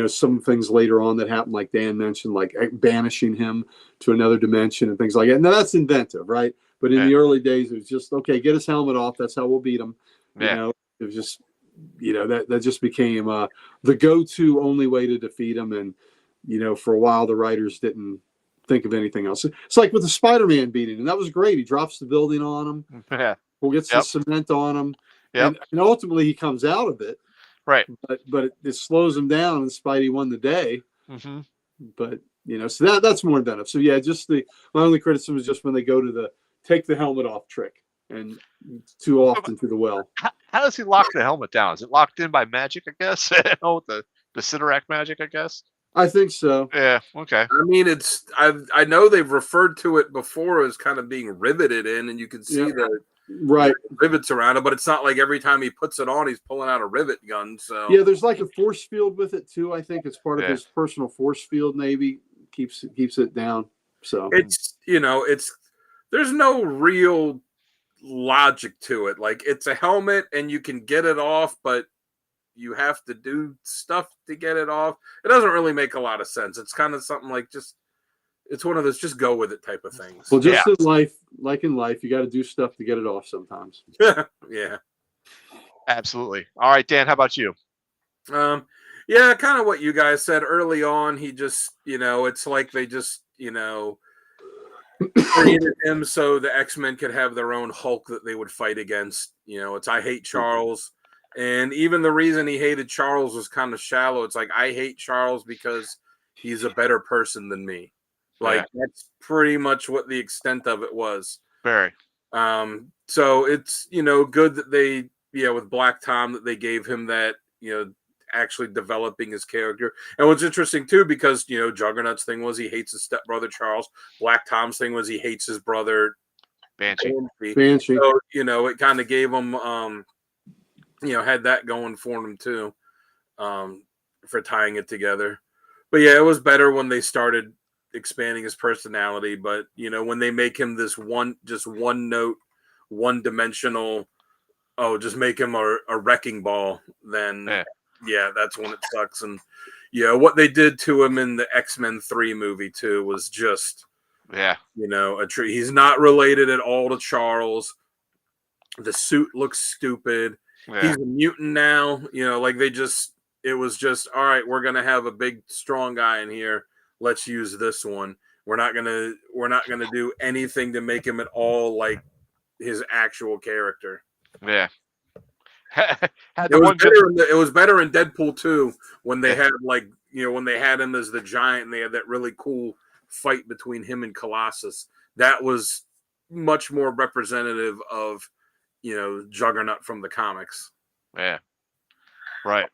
Speaker 2: some things later on that happened, like Dan mentioned, like banishing him to another dimension and things like that. Now that's inventive, right? But in the early days, it was just, okay, get his helmet off. That's how we'll beat him. It was just, that just became the go-to only way to defeat him. And, for a while, the writers didn't think of anything else. It's like with the Spider-Man beating, and that was great. He drops the building on him.
Speaker 1: Yeah.
Speaker 2: Who gets the cement on him.
Speaker 1: Yep.
Speaker 2: And ultimately he comes out of it.
Speaker 1: Right.
Speaker 2: But it slows him down, and Spidey won the day.
Speaker 1: Mm-hmm.
Speaker 2: But, so that's more inventive. So, yeah, my only criticism is just when they go to the take the helmet off trick and too often to the well.
Speaker 1: How does he lock the helmet down? Is it locked in by magic, I guess? The Cyttorak magic, I guess?
Speaker 2: I think so.
Speaker 1: Yeah, okay.
Speaker 3: I mean, I know they've referred to it before as kind of being riveted in, and you can see the rivets around it, but it's not like every time he puts it on, he's pulling out a rivet gun. So
Speaker 2: yeah, there's like a force field with it too. I think it's part of his personal force field. Maybe keeps it down. So
Speaker 3: it's there's no real logic to it. Like, it's a helmet and you can get it off, but you have to do stuff to get it off. It doesn't really make a lot of sense. It's kind of something like it's one of those just go with it type of things.
Speaker 2: Well, just in life, like in life, you got to do stuff to get it off sometimes.
Speaker 3: Yeah.
Speaker 1: Absolutely. All right, Dan, how about you?
Speaker 3: Yeah, kind of what you guys said early on. He just, it's like they just, created him so the X-Men could have their own Hulk that they would fight against. It's I hate Charles. And even the reason he hated Charles was kind of shallow. It's like, I hate Charles because he's a better person than me. Like, that's pretty much what the extent of it was.
Speaker 1: Very.
Speaker 3: So it's, good that they, with Black Tom, that they gave him that, actually developing his character. And what's interesting too, because, Juggernaut's thing was he hates his stepbrother Charles. Black Tom's thing was he hates his brother
Speaker 1: Banshee.
Speaker 3: So, it kind of gave him, had that going for him too, for tying it together. But yeah, it was better when they started expanding his personality. But when they make him this one note, one dimensional, just make him a wrecking ball, then that's when it sucks. And what they did to him in the X-Men 3 movie too was just a treat. He's not related at all to Charles. The suit looks stupid. He's a mutant now, it was just, all right, we're going to have a big, strong guy in here. Let's use this one. We're not going to do anything to make him at all like his actual character.
Speaker 1: Yeah.
Speaker 3: It was better in Deadpool 2 when they had like when they had him as the giant and they had that really cool fight between him and Colossus, that was much more representative of, Juggernaut from the comics.
Speaker 1: Yeah. Right.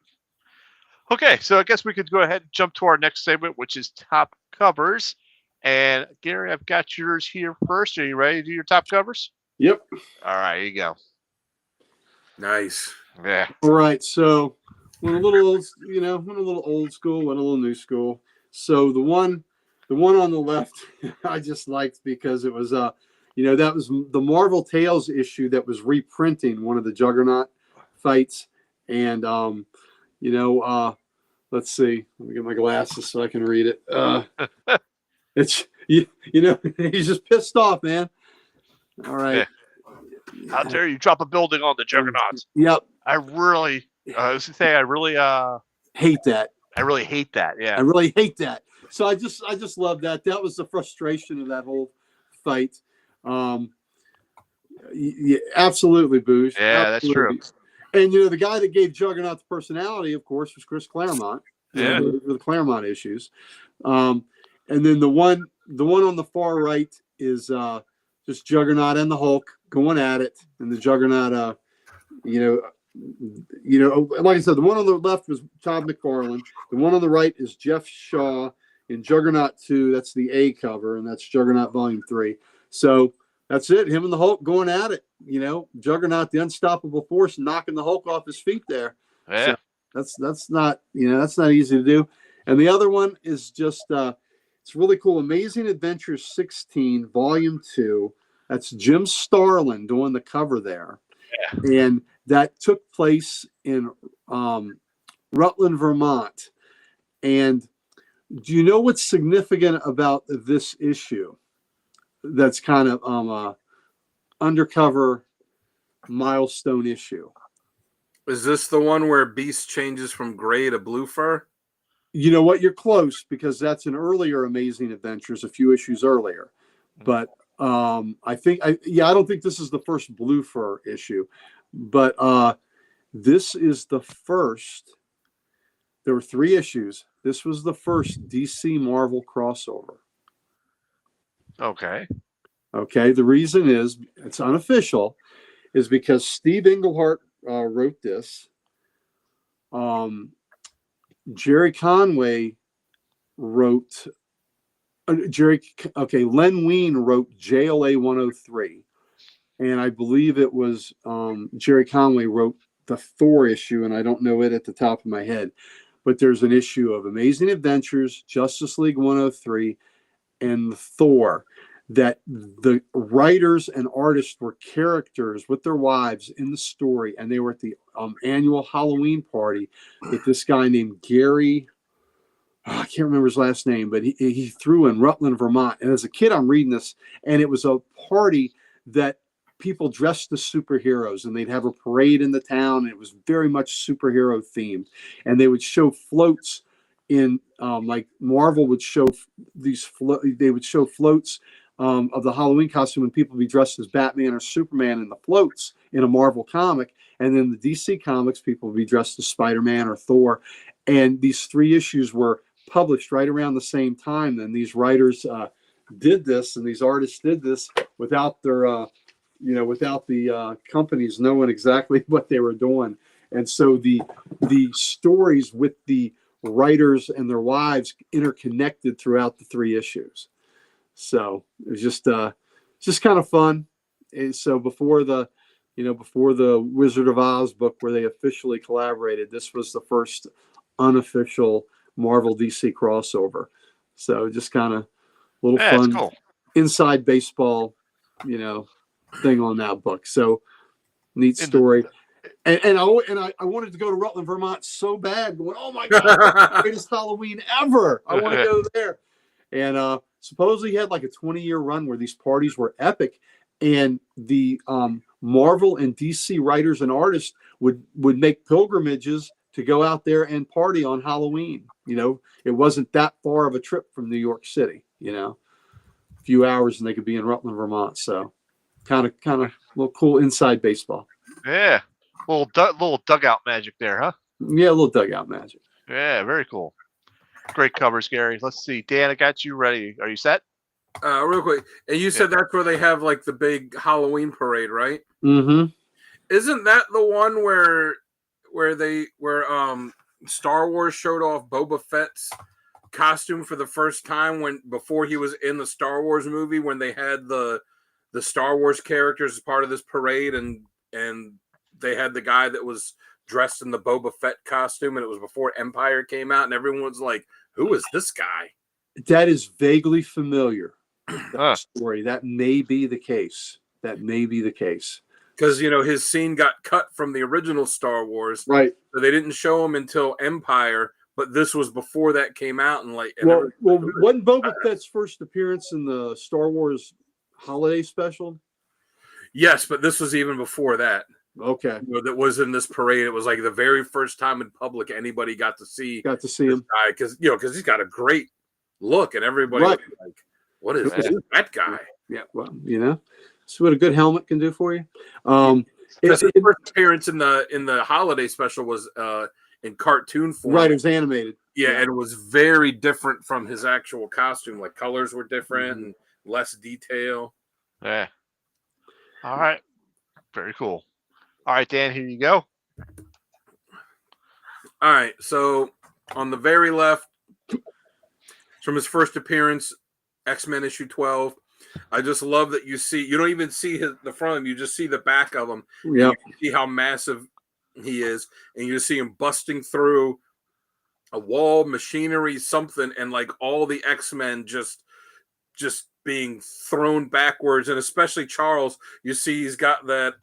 Speaker 1: Okay, so I guess we could go ahead and jump to our next segment, which is top covers. And Gary, I've got yours here first. Are you ready to do your top covers?
Speaker 2: Yep.
Speaker 1: All right, here you go.
Speaker 3: Nice.
Speaker 1: Yeah.
Speaker 2: All right. So went a little old, went a little old school, went a little new school. So the one on the left, I just liked because it was, that was the Marvel Tales issue that was reprinting one of the Juggernaut fights. And, let's see. Let me get my glasses so I can read it. It's he's just pissed off, man. All right.
Speaker 1: Yeah. How dare you drop a building on the Juggernauts?
Speaker 2: Yep.
Speaker 1: I really
Speaker 2: hate that.
Speaker 1: I really hate that. Yeah.
Speaker 2: I really hate that. So I just love that. That was the frustration of that whole fight. Yeah, absolutely, Boosh.
Speaker 1: Yeah,
Speaker 2: absolutely.
Speaker 1: That's true.
Speaker 2: And the guy that gave Juggernaut the personality, of course, was Chris Claremont.
Speaker 1: Yeah.
Speaker 2: The Claremont issues. And then the one on the far right is just Juggernaut and the Hulk going at it, and the Juggernaut, like I said, the one on the left was Todd McFarlane. The one on the right is Jeff Shaw in Juggernaut 2. That's the A cover, and that's Juggernaut Volume 3. So that's it. Him and the Hulk going at it. Juggernaut, the unstoppable force, knocking the Hulk off his feet there.
Speaker 1: Yeah.
Speaker 2: So that's not that's not easy to do. And the other one is just it's really cool. Amazing Adventures 16, Volume 2. That's Jim Starlin doing the cover there. Yeah. And that took place in Rutland, Vermont. And do you know what's significant about this issue? That's kind of undercover milestone issue.
Speaker 3: Is this the one where Beast changes from gray to blue fur?
Speaker 2: You know what? You're close, because that's an earlier Amazing Adventures, a few issues earlier. But I don't think this is the first blue fur issue. But this is the first. There were 3 issues. This was the first DC Marvel crossover.
Speaker 1: Okay.
Speaker 2: The reason is, it's unofficial, is because Steve Englehart wrote this. Jerry Conway wrote. Len Wein wrote JLA 103, and I believe it was Jerry Conway wrote the Thor issue, and I don't know it at the top of my head, but there's an issue of Amazing Adventures, Justice League 103, and Thor, that the writers and artists were characters with their wives in the story, and they were at the annual Halloween party that this guy named Gary, I can't remember his last name, but he threw in Rutland, Vermont. And as a kid, I'm reading this, and it was a party that people dressed as superheroes, and they'd have a parade in the town, and it was very much superhero themed. And they would show floats in, like Marvel would show they would show floats of the Halloween costume, and people would be dressed as Batman or Superman in the floats in a Marvel comic. And then the DC comics, people would be dressed as Spider-Man or Thor. And these 3 issues were published right around the same time. And these writers did this, and these artists did this without their, without the companies knowing exactly what they were doing. And so the stories with the writers and their wives interconnected throughout the 3 issues. So it was just kind of fun. And so before the Wizard of Oz book, where they officially collaborated, this was the first unofficial Marvel DC crossover. So just kind of a little fun,
Speaker 1: cool.
Speaker 2: Inside baseball, thing on that book. So neat story. And I wanted to go to Rutland, Vermont so bad, going, oh my God, greatest Halloween ever. I want to go there. And supposedly he had like a 20-year run where these parties were epic. And the Marvel and DC writers and artists would make pilgrimages to go out there and party on Halloween. It wasn't that far of a trip from New York City, a few hours, and they could be in Rutland, Vermont. So kind of a little cool inside baseball.
Speaker 1: Yeah. Little dugout magic there, huh?
Speaker 2: Yeah, a little dugout magic.
Speaker 1: Yeah, very cool. Great covers, Gary. Let's see. Dan, I got you ready. Are you set?
Speaker 3: Real quick, and you said that's where they have like the big Halloween parade, right?
Speaker 2: Mm-hmm.
Speaker 3: Isn't that the one where Star Wars showed off Boba Fett's costume for the first time before he was in the Star Wars movie, when they had the Star Wars characters as part of this parade, and they had the guy that was dressed in the Boba Fett costume, and it was before Empire came out, and everyone was like, "Who is this guy?"
Speaker 2: That is vaguely familiar. That story. That may be the case.
Speaker 3: Because his scene got cut from the original Star Wars,
Speaker 2: right?
Speaker 3: So they didn't show him until Empire, but this was before that came out, and
Speaker 2: wasn't Boba Fett's first appearance in the Star Wars holiday special?
Speaker 3: Yes, but this was even before that.
Speaker 2: Okay,
Speaker 3: that was in this parade. It was like the very first time in public anybody got to see
Speaker 2: him
Speaker 3: guy, because he's got a great look, and everybody was like, "What is that guy?"
Speaker 2: Yeah, well, see what a good helmet can do for you.
Speaker 3: His first appearance in the holiday special was in cartoon form.
Speaker 2: Right, it was animated.
Speaker 3: Yeah, and it was very different from his actual costume. Like colors were different and less detail.
Speaker 1: Yeah. All right. Very cool. All right, Dan, here you go.
Speaker 3: All right, so on the very left, from his first appearance, X-Men issue 12. I just love that you don't even see the front of him, you just see the back of him.
Speaker 2: Yeah.
Speaker 3: You see how massive he is, and you see him busting through a wall, machinery, something, and like all the X-Men just being thrown backwards, and especially Charles, you see he's got that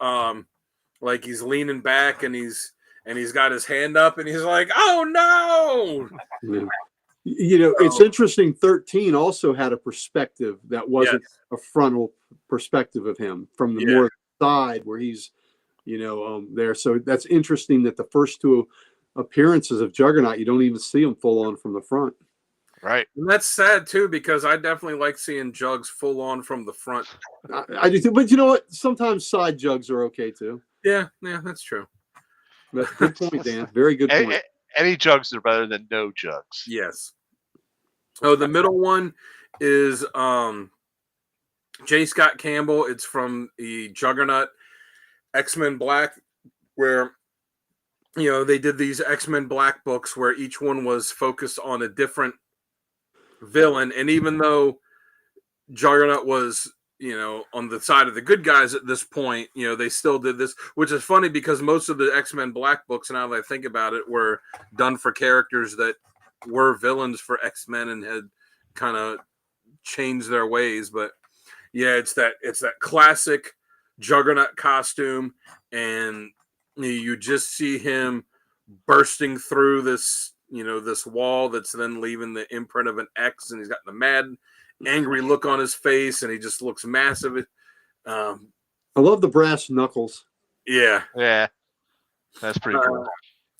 Speaker 3: like he's leaning back, and he's got his hand up, and he's like, "Oh no!"
Speaker 2: Yeah. It's interesting. 13 also had a perspective that wasn't a frontal perspective of him, from the more side where he's, there. So that's interesting that the first two appearances of Juggernaut, you don't even see him full on from the front.
Speaker 1: Right.
Speaker 3: And that's sad too, because I definitely like seeing Jugs full on from the front.
Speaker 2: I do too, but you know what? Sometimes side Jugs are okay too.
Speaker 3: Yeah, that's true.
Speaker 2: But good point, Dan. Very good point.
Speaker 1: Any Jugs are better than no Jugs.
Speaker 3: Yes. Oh, the middle one is J. Scott Campbell. It's from the Juggernaut X-Men Black, where they did these X-Men Black books where each one was focused on a different villain, and even though Juggernaut was on the side of the good guys at this point, they still did this, which is funny because most of the X-Men Black books, now that I think about it, were done for characters that were villains for X-Men and had kind of changed their ways. But yeah, it's that classic Juggernaut costume, and you just see him bursting through this this wall that's then leaving the imprint of an X, and he's got the mad angry look on his face, and he just looks massive.
Speaker 2: I love the brass knuckles.
Speaker 3: Yeah,
Speaker 1: that's pretty cool.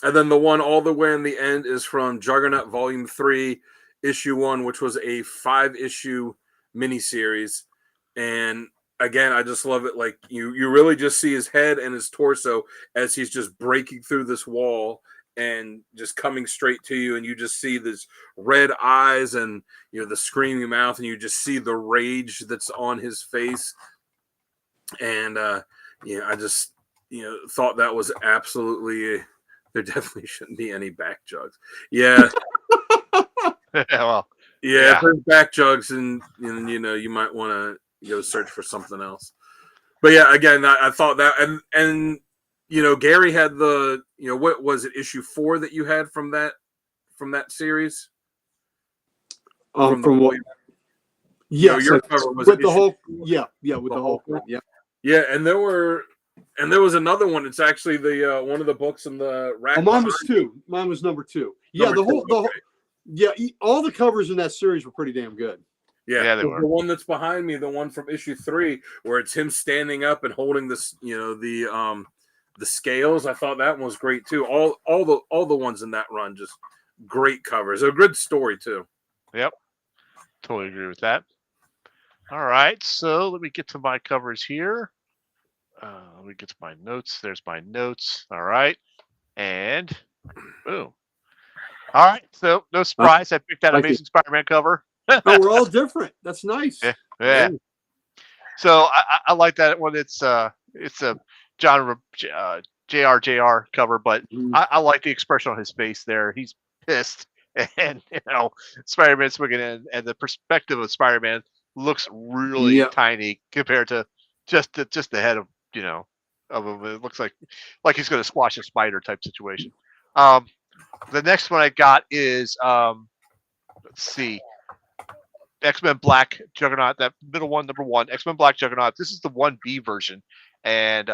Speaker 3: And then the one all the way in the end is from Juggernaut Volume 3, Issue 1, which was a 5-issue miniseries. And again, I just love it. Like you really just see his head and his torso as he's just breaking through this wall and just coming straight to you, and you just see this red eyes and the screaming mouth, and you just see the rage that's on his face. And I just thought that was absolutely, there definitely shouldn't be any back Jugs. Yeah.
Speaker 1: Well,
Speaker 3: if there's back Jugs, and you might want to go search for something else. But yeah, again, I thought that, and Gary had the, what was it, issue 4 that you had from that series?
Speaker 2: From what? Yeah,
Speaker 3: your cover was
Speaker 2: with the whole. Yeah, with the whole.
Speaker 3: Yeah, and there was another one. It's actually the one of the books in the rack.
Speaker 2: Mine was 2. Mine was number 2. Yeah, the whole. Yeah, all the covers in that series were pretty damn good.
Speaker 3: Yeah, they were. The one that's behind me, the one from issue 3, where it's him standing up and holding this, the scales. I thought that one was great too. All the ones in that run, just great covers. A good story too.
Speaker 1: Yep, totally agree with that. All right, so let me get to my covers here. Let me get to my notes. There's my notes. All right, and boom. All right. So no surprise, I picked that
Speaker 2: Like
Speaker 1: Amazing Spider-Man cover.
Speaker 2: Oh, we're all different. That's nice.
Speaker 1: Yeah. So I like that one. It's a John JRJR cover, but
Speaker 2: Mhm.
Speaker 1: I like the expression on his face there. He's pissed, and Spider-Man swinging in, and the perspective of Spider-Man looks really
Speaker 2: Yeah.
Speaker 1: tiny compared to just the head of of him. It looks like he's going to squash a spider type situation. The next one I got is let's see. X-Men Black Juggernaut, that middle one, number one, X-Men Black Juggernaut. This is the 1B version, and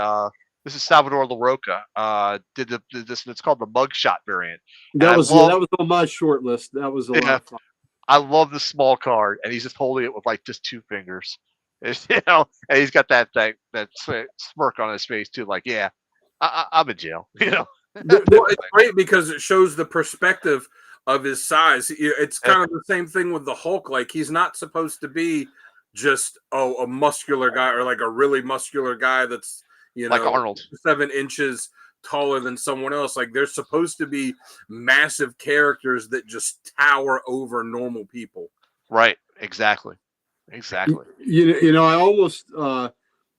Speaker 1: this is Salvador LaRocca. Did this, and it's called the Mugshot variant. And
Speaker 2: That was on my short list. That was a lot of fun.
Speaker 1: I love the small card, and he's just holding it with like just two fingers, and he's got that smirk on his face too, like I'm in jail,
Speaker 3: Well, it's great because it shows the perspective of his size. It's kind of the same thing with the Hulk. Like, he's not supposed to be just a muscular guy, or like a really muscular guy that's
Speaker 1: like Arnold,
Speaker 3: 7 inches taller than someone else. Like, they're supposed to be massive characters that just tower over normal people.
Speaker 1: Right? Exactly.
Speaker 2: I almost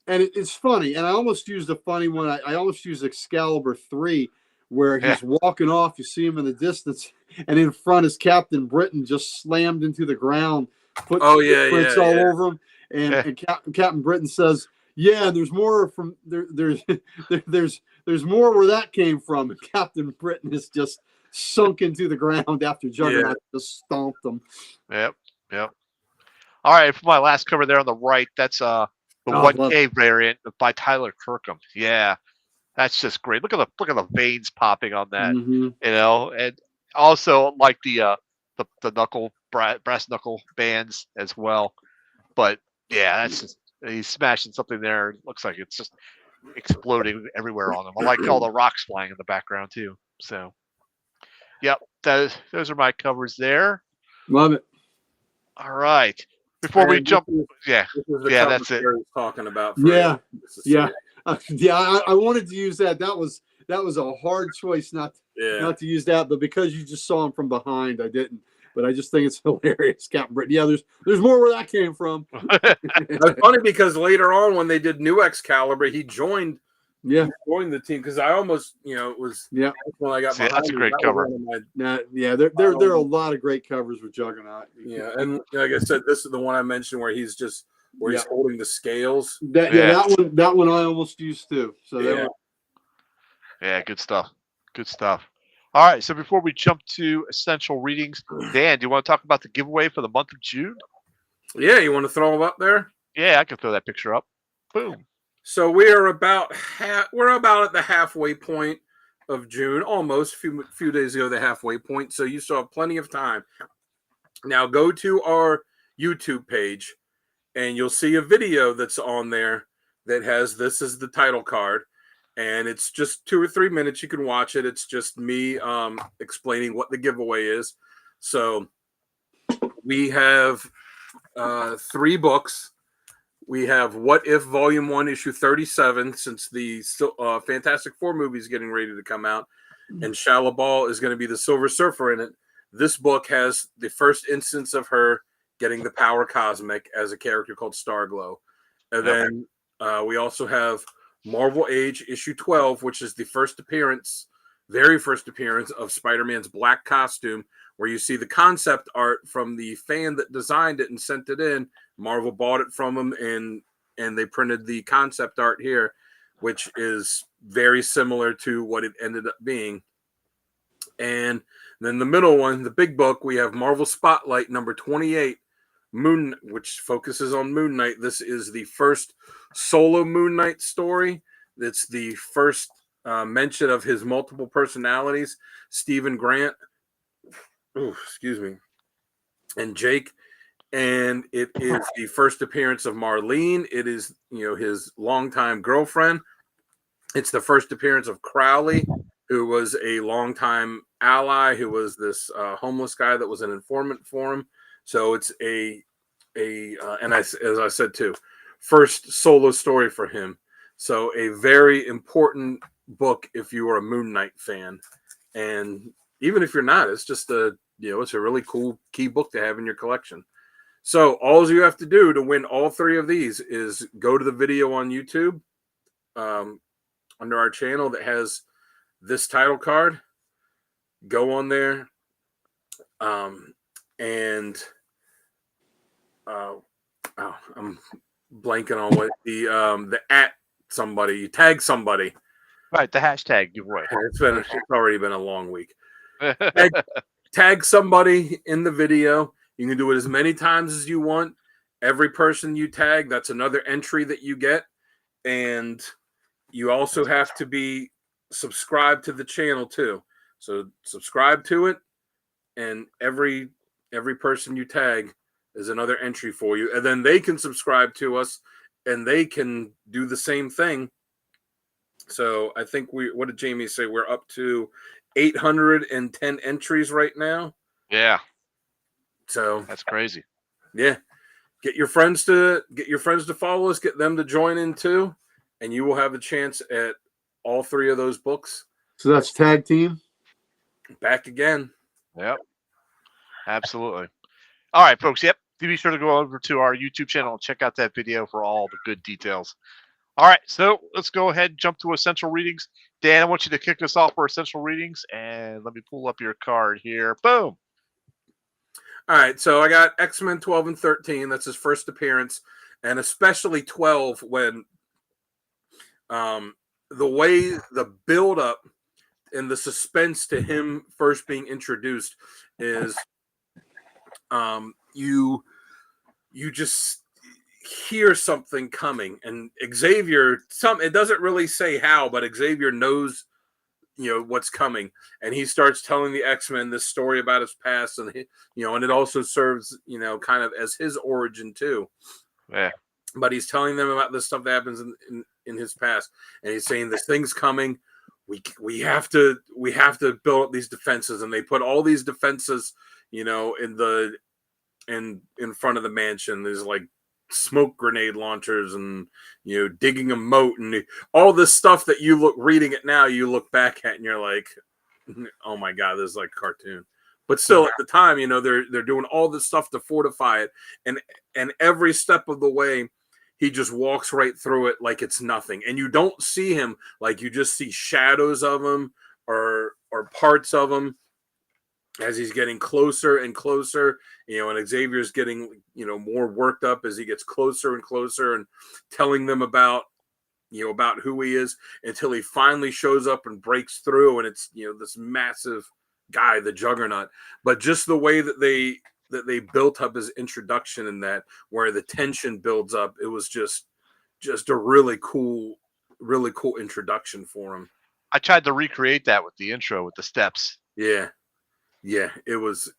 Speaker 2: and it's funny, and I almost used a funny one. I almost used Excalibur 3, where he's walking off. You see him in the distance, and in front is Captain Britain, just slammed into the ground, put footprints all over him. And Captain Britain says, "Yeah, there's more from there. There's more where that came from." And Captain Britain is just sunk into the ground after Juggernaut just stomped him.
Speaker 1: Yep. All right, for my last cover there on the right, that's the 1K variant by Tyler Kirkham. Yeah, that's just great. Look at the veins popping on that.
Speaker 2: Mm-hmm.
Speaker 1: And also like the knuckle brass knuckle bands as well. But yeah, that's just he's smashing something there. It looks like it's just exploding everywhere on him. I like all the rocks flying in the background too. So, yep, those are my covers there.
Speaker 2: Love it.
Speaker 1: All right. Before we jump, that's it.
Speaker 3: Talking about,
Speaker 2: I wanted to use that. That was a hard choice not to use that, but because you just saw him from behind, I didn't. But I just think it's hilarious, Captain Britain. Yeah, there's more where that came from.
Speaker 3: It's funny because later on, when they did New Excalibur, he joined the team, because I almost it was when I got behind.
Speaker 1: That's a great cover.
Speaker 2: There are a lot of great covers with Juggernaut.
Speaker 3: And like I said, this is the one I mentioned where he's holding the scales.
Speaker 2: That one I almost used too. So
Speaker 1: good stuff. All right, so before we jump to essential readings, Dan, do you want to talk about the giveaway for the month of June?
Speaker 3: Yeah, you want to throw them up there?
Speaker 1: Yeah, I can throw that picture up. Boom.
Speaker 3: So we're about at the halfway point of June, almost. A few days ago, the halfway point. So you still have plenty of time. Now go to our YouTube page, and you'll see a video that's on there that has this as the title card, and it's just 2 or 3 minutes. You can watch it. It's just me explaining what the giveaway is. So we have 3 books. We have What If Volume 1, Issue 37, since the Fantastic Four movie is getting ready to come out, and Shia LaBeouf is going to be the Silver Surfer in it. This book has the first instance of her getting the power cosmic as a character called Starglow. And then we also have Marvel Age, Issue 12, which is the very first appearance of Spider-Man's black costume, where you see the concept art from the fan that designed it and sent it in. Marvel bought it from him, and they printed the concept art here, which is very similar to what it ended up being. And then the middle one, the big book, we have Marvel Spotlight number 28, which focuses on Moon Knight. This is the first solo Moon Knight story. It's the first mention of his multiple personalities, Stephen Grant, and Jake. And it is the first appearance of Marlene. It is, his longtime girlfriend. It's the first appearance of Crowley, who was a longtime ally, who was this homeless guy that was an informant for him. So it's as I said too, first solo story for him. So a very important book if you are a Moon Knight fan. And even if you're not, it's just it's a really cool key book to have in your collection. So all you have to do to win all 3 of these is go to the video on YouTube under our channel that has this title card. Go on there, and I'm blanking on what the at somebody, you tag somebody.
Speaker 1: Right, the hashtag, you're right.
Speaker 3: It's already been a long week. Tag somebody in the video. You can do it as many times as you want. Every person you tag, that's another entry that you get. And you also have to be subscribed to the channel too. So subscribe to it, and every person you tag is another entry for you. And then they can subscribe to us, and they can do the same thing. So I think what did Jamie say? We're up to 810 entries right now.
Speaker 1: Yeah.
Speaker 3: So
Speaker 1: that's crazy.
Speaker 3: Yeah. Get your friends to follow us, get them to join in too, and you will have a chance at all 3 of those books.
Speaker 2: So that's tag team.
Speaker 3: Back again.
Speaker 1: Yep. Absolutely. All right, folks. Yep. Be sure to go over to our YouTube channel and check out that video for all the good details. All right, so let's go ahead and jump to essential readings. Dan, I want you to kick us off for essential readings, and let me pull up your card here. Boom.
Speaker 3: All right, so I got X-Men 12 and 13. That's his first appearance, and especially 12 when the way the build-up and the suspense to him first being introduced is you just hear something coming, and Xavier, it doesn't really say how, but Xavier knows what's coming, and he starts telling the X-Men this story about his past, and and it also serves kind of as his origin too.
Speaker 1: Yeah.
Speaker 3: But he's telling them about this stuff that happens in his past, and he's saying this thing's coming. We have to build up these defenses, and they put all these defenses in front of the mansion. There's like smoke grenade launchers and digging a moat and all this stuff that reading it now, you look back at and you're like, oh my god, this is like a cartoon. But still, at the time, they're doing all this stuff to fortify it, and every step of the way he just walks right through it like it's nothing, and you don't see him, like you just see shadows of him or parts of him as he's getting closer and closer, and Xavier's getting, more worked up as he gets closer and closer and telling them about who he is, until he finally shows up and breaks through, and it's, this massive guy, the Juggernaut. But just the way that they built up his introduction, and that where the tension builds up, it was just a really cool introduction for him.
Speaker 1: I tried to recreate that with the intro with the steps.
Speaker 3: Yeah, it was,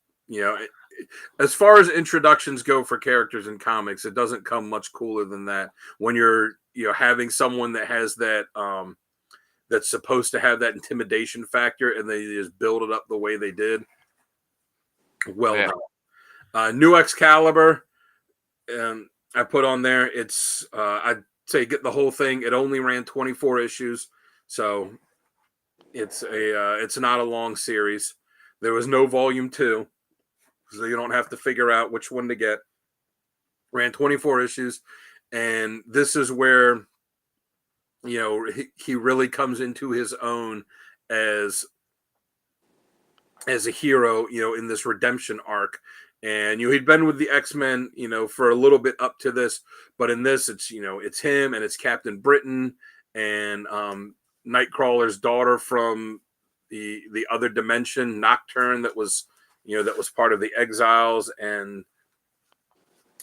Speaker 3: as far as introductions go for characters in comics, it doesn't come much cooler than that. When you're, having someone that has that, that's supposed to have that intimidation factor, and they just build it up the way they did. Well done. New Excalibur, I put on there. It's, I'd say get the whole thing. It only ran 24 issues, so it's not a long series. There was no volume 2, so you don't have to figure out which one to get. Ran 24 issues, and this is where, he really comes into his own as a hero, in this redemption arc. And, he'd been with the X-Men, for a little bit up to this, but in this, it's, it's him, and it's Captain Britain and Nightcrawler's daughter from the other dimension, Nocturne, that was part of the Exiles, and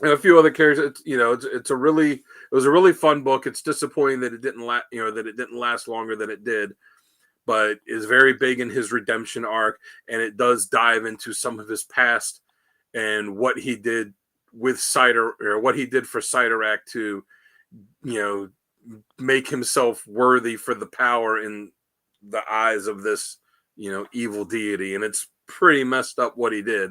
Speaker 3: a few other characters. It was a really fun book. It's disappointing that it didn't last longer than it did, but is very big in his redemption arc, and it does dive into some of his past and what he did with what he did for Cyttorak to, make himself worthy for the power in the eyes of this, evil deity. And it's pretty messed up what he did,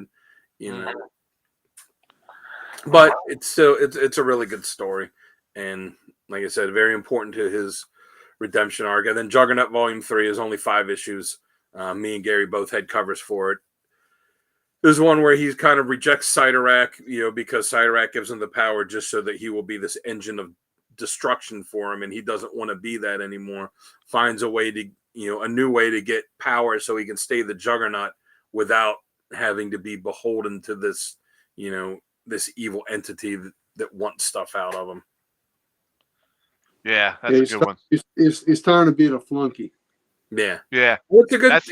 Speaker 3: but it's a really good story. And like I said, very important to his redemption arc. And then Juggernaut Volume 3 is only 5 issues. Me and Gary both had covers for it. There's one where he kind of rejects Cyttorak, because Cyttorak gives him the power just so that he will be this engine of destruction for him, and he doesn't want to be that anymore. Finds a way to, a new way to get power so he can stay the Juggernaut without having to be beholden to this, this evil entity that wants stuff out of him.
Speaker 1: Yeah, that's a good one.
Speaker 2: He's tired of being a flunky.
Speaker 3: Yeah.
Speaker 1: Well,
Speaker 3: it's a good.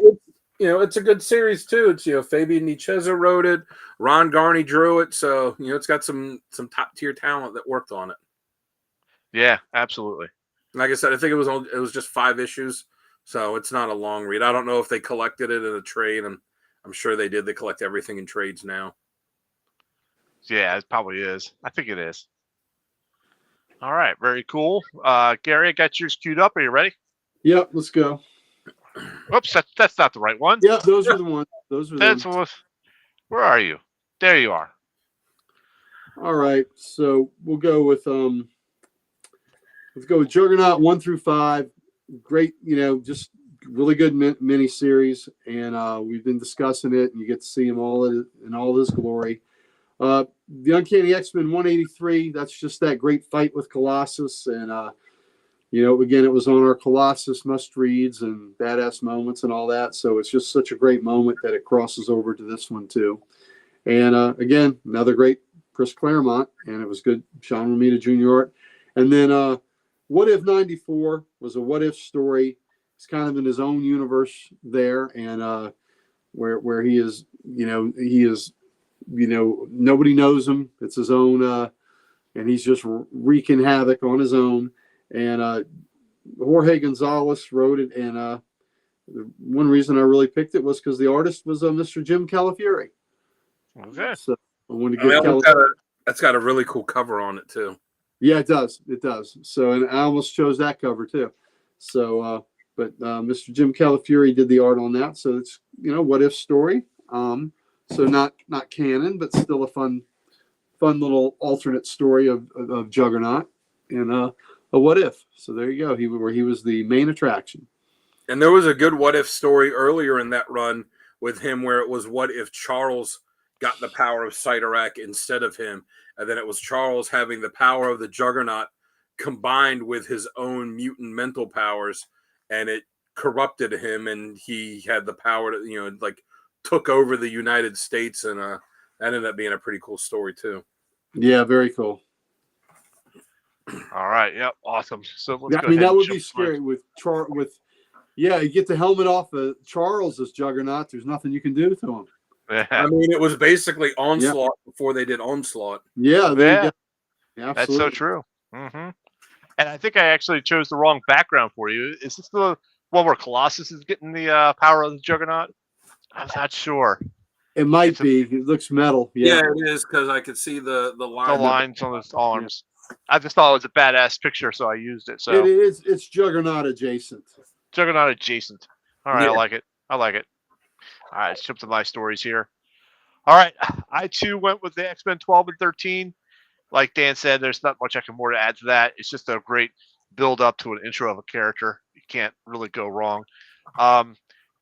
Speaker 3: It's a good series too. It's Fabian Nicieza wrote it, Ron Garney drew it, so it's got some top tier talent that worked on it.
Speaker 1: Yeah, absolutely.
Speaker 3: Like I said, I think it was just 5 issues, so it's not a long read. I don't know if they collected it in a trade, and I'm sure they did. They collect everything in trades now.
Speaker 1: Yeah, it probably is. I think it is. All right, very cool. Gary, I got yours queued up. Are you ready?
Speaker 2: Yep, let's go.
Speaker 1: Oops, that's not the right one.
Speaker 2: Yeah, those were the ones. Those were them.
Speaker 1: Where are you? There you are.
Speaker 2: All right, so we'll go with let's go with Juggernaut 1 through 5. Great, just really good mini series, and we've been discussing it, and you get to see him all in all his glory. The Uncanny X-Men 183. That's just that great fight with Colossus, and again, it was on our Colossus must-reads and badass moments and all that. So it's just such a great moment that it crosses over to this one too. And again, another great Chris Claremont, and it was good Sean Romita Jr. art. And then What If 94 was a what if story. It's kind of in his own universe there, and where he is, nobody knows him. It's his own, and he's just wreaking havoc on his own. And Jorge Gonzalez wrote it, and one reason I really picked it was because the artist was Mr. Jim Calafieri.
Speaker 1: Okay.
Speaker 2: So I wanted to get
Speaker 3: that's got a really cool cover on it too.
Speaker 2: Yeah, it does. It does. So, and I almost chose that cover too. So, but Mr. Jim Calafieri did the art on that. So it's what if story. So not canon, but still a fun little alternate story of Juggernaut and a what if. So there you go. He was the main attraction.
Speaker 3: And there was a good what if story earlier in that run with him where it was what if Charles got the power of Cyttorak instead of him, and then it was Charles having the power of the Juggernaut combined with his own mutant mental powers, and it corrupted him, and he had the power to took over the United States, and that ended up being a pretty cool story too.
Speaker 2: Yeah, very cool.
Speaker 1: All right. Yep. Awesome. So
Speaker 2: that would be scary you get the helmet off of Charles as Juggernaut. There's nothing you can do to him.
Speaker 1: Yeah.
Speaker 3: I mean, it was basically Onslaught before they did Onslaught.
Speaker 2: Yeah.
Speaker 1: Yeah.
Speaker 2: That's
Speaker 1: so true. Mm-hmm. And I think I actually chose the wrong background for you. Is this the one where Colossus is getting the power of the Juggernaut? I'm not sure.
Speaker 2: It might be. It looks metal.
Speaker 3: Yeah, it is, because I could see the
Speaker 1: lines on his arms. Yeah. I just thought it was a badass picture, so I used it. So
Speaker 2: it is. It's Juggernaut adjacent.
Speaker 1: Juggernaut adjacent. All right,
Speaker 3: Yeah.
Speaker 1: I like it. All right, let's jump to my stories here. All right, I too went with the X-Men 12 and 13. Like Dan said, there's not much more to add to that. It's just a great build up to an intro of a character. You can't really go wrong.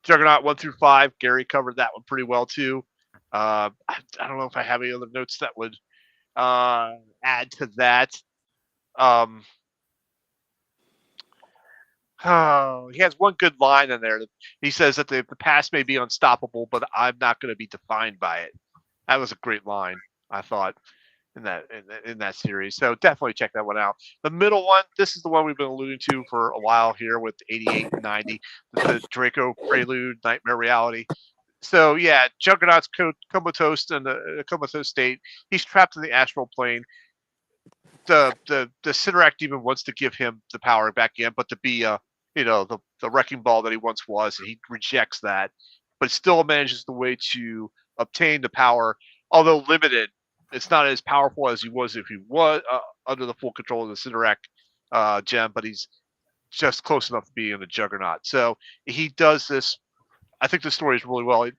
Speaker 1: Juggernaut 1 through 5. Gary covered that one pretty well too. I don't know if I have any other notes that would add to that. He has one good line in there. He says that the past may be unstoppable, but I'm not going to be defined by it. That was a great line, I thought, in that series. So definitely check that one out. The middle one, this is the one we've been alluding to for a while here with 88 and 90, the Draco Prelude, Nightmare Reality. So yeah, Juggernaut's comatose in a comatose state. He's trapped in the astral plane. The Cyttorak demon wants to give him the power back in, but to be the wrecking ball that he once was, and he rejects that, but still manages the way to obtain the power, although limited. It's not as powerful as he was if he was under the full control of the Cyttorak gem, but he's just close enough to being the Juggernaut. So he does this. I think the story is really well. It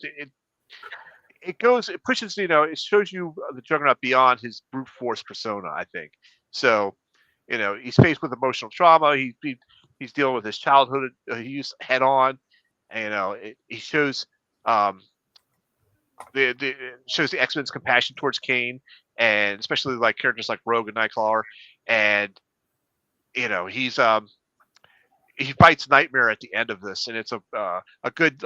Speaker 1: pushes, it shows you the Juggernaut beyond his brute force persona, I think. So, he's faced with emotional trauma. He's dealing with his childhood. He's head on. And, he shows it shows the X-Men's compassion towards Cain, and especially like characters like Rogue and Nightcrawler, and he fights Nightmare at the end of this, and it's a good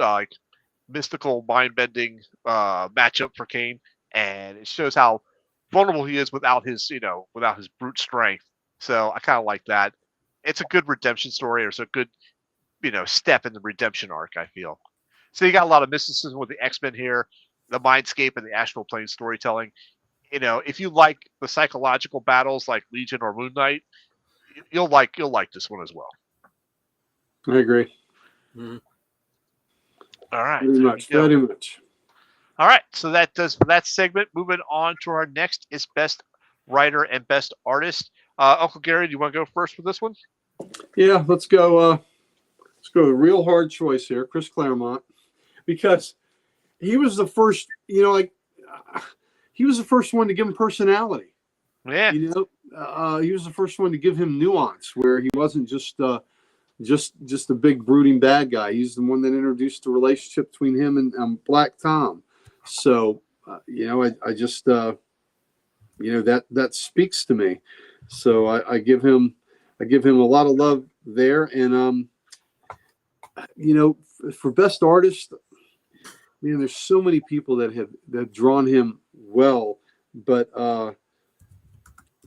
Speaker 1: mystical mind bending matchup for Cain, and it shows how vulnerable he is without his brute strength. So I kind of like that. It's a good redemption story, or it's a good step in the redemption arc, I feel. So you got a lot of mysticism with the X-Men here, the mindscape and the astral plane storytelling. If you like the psychological battles like Legion or Moon Knight, you'll like this one as well.
Speaker 2: I agree.
Speaker 3: Mm-hmm.
Speaker 1: All right.
Speaker 2: Very much.
Speaker 1: All right. So that does for that segment. Moving on to our next is Best Writer and Best Artist. Uncle Gary, do you want to go first for this one?
Speaker 2: Yeah, let's go. Let's go. A real hard choice here, Chris Claremont, because he was the first. He was the first one to give him personality.
Speaker 1: Yeah.
Speaker 2: He was the first one to give him nuance, where he wasn't just a big brooding bad guy. He's the one that introduced the relationship between him and Black Tom. So, I just, that speaks to me. So I give him a lot of love there. And, for best artist, man, there's so many people that have drawn him well, but,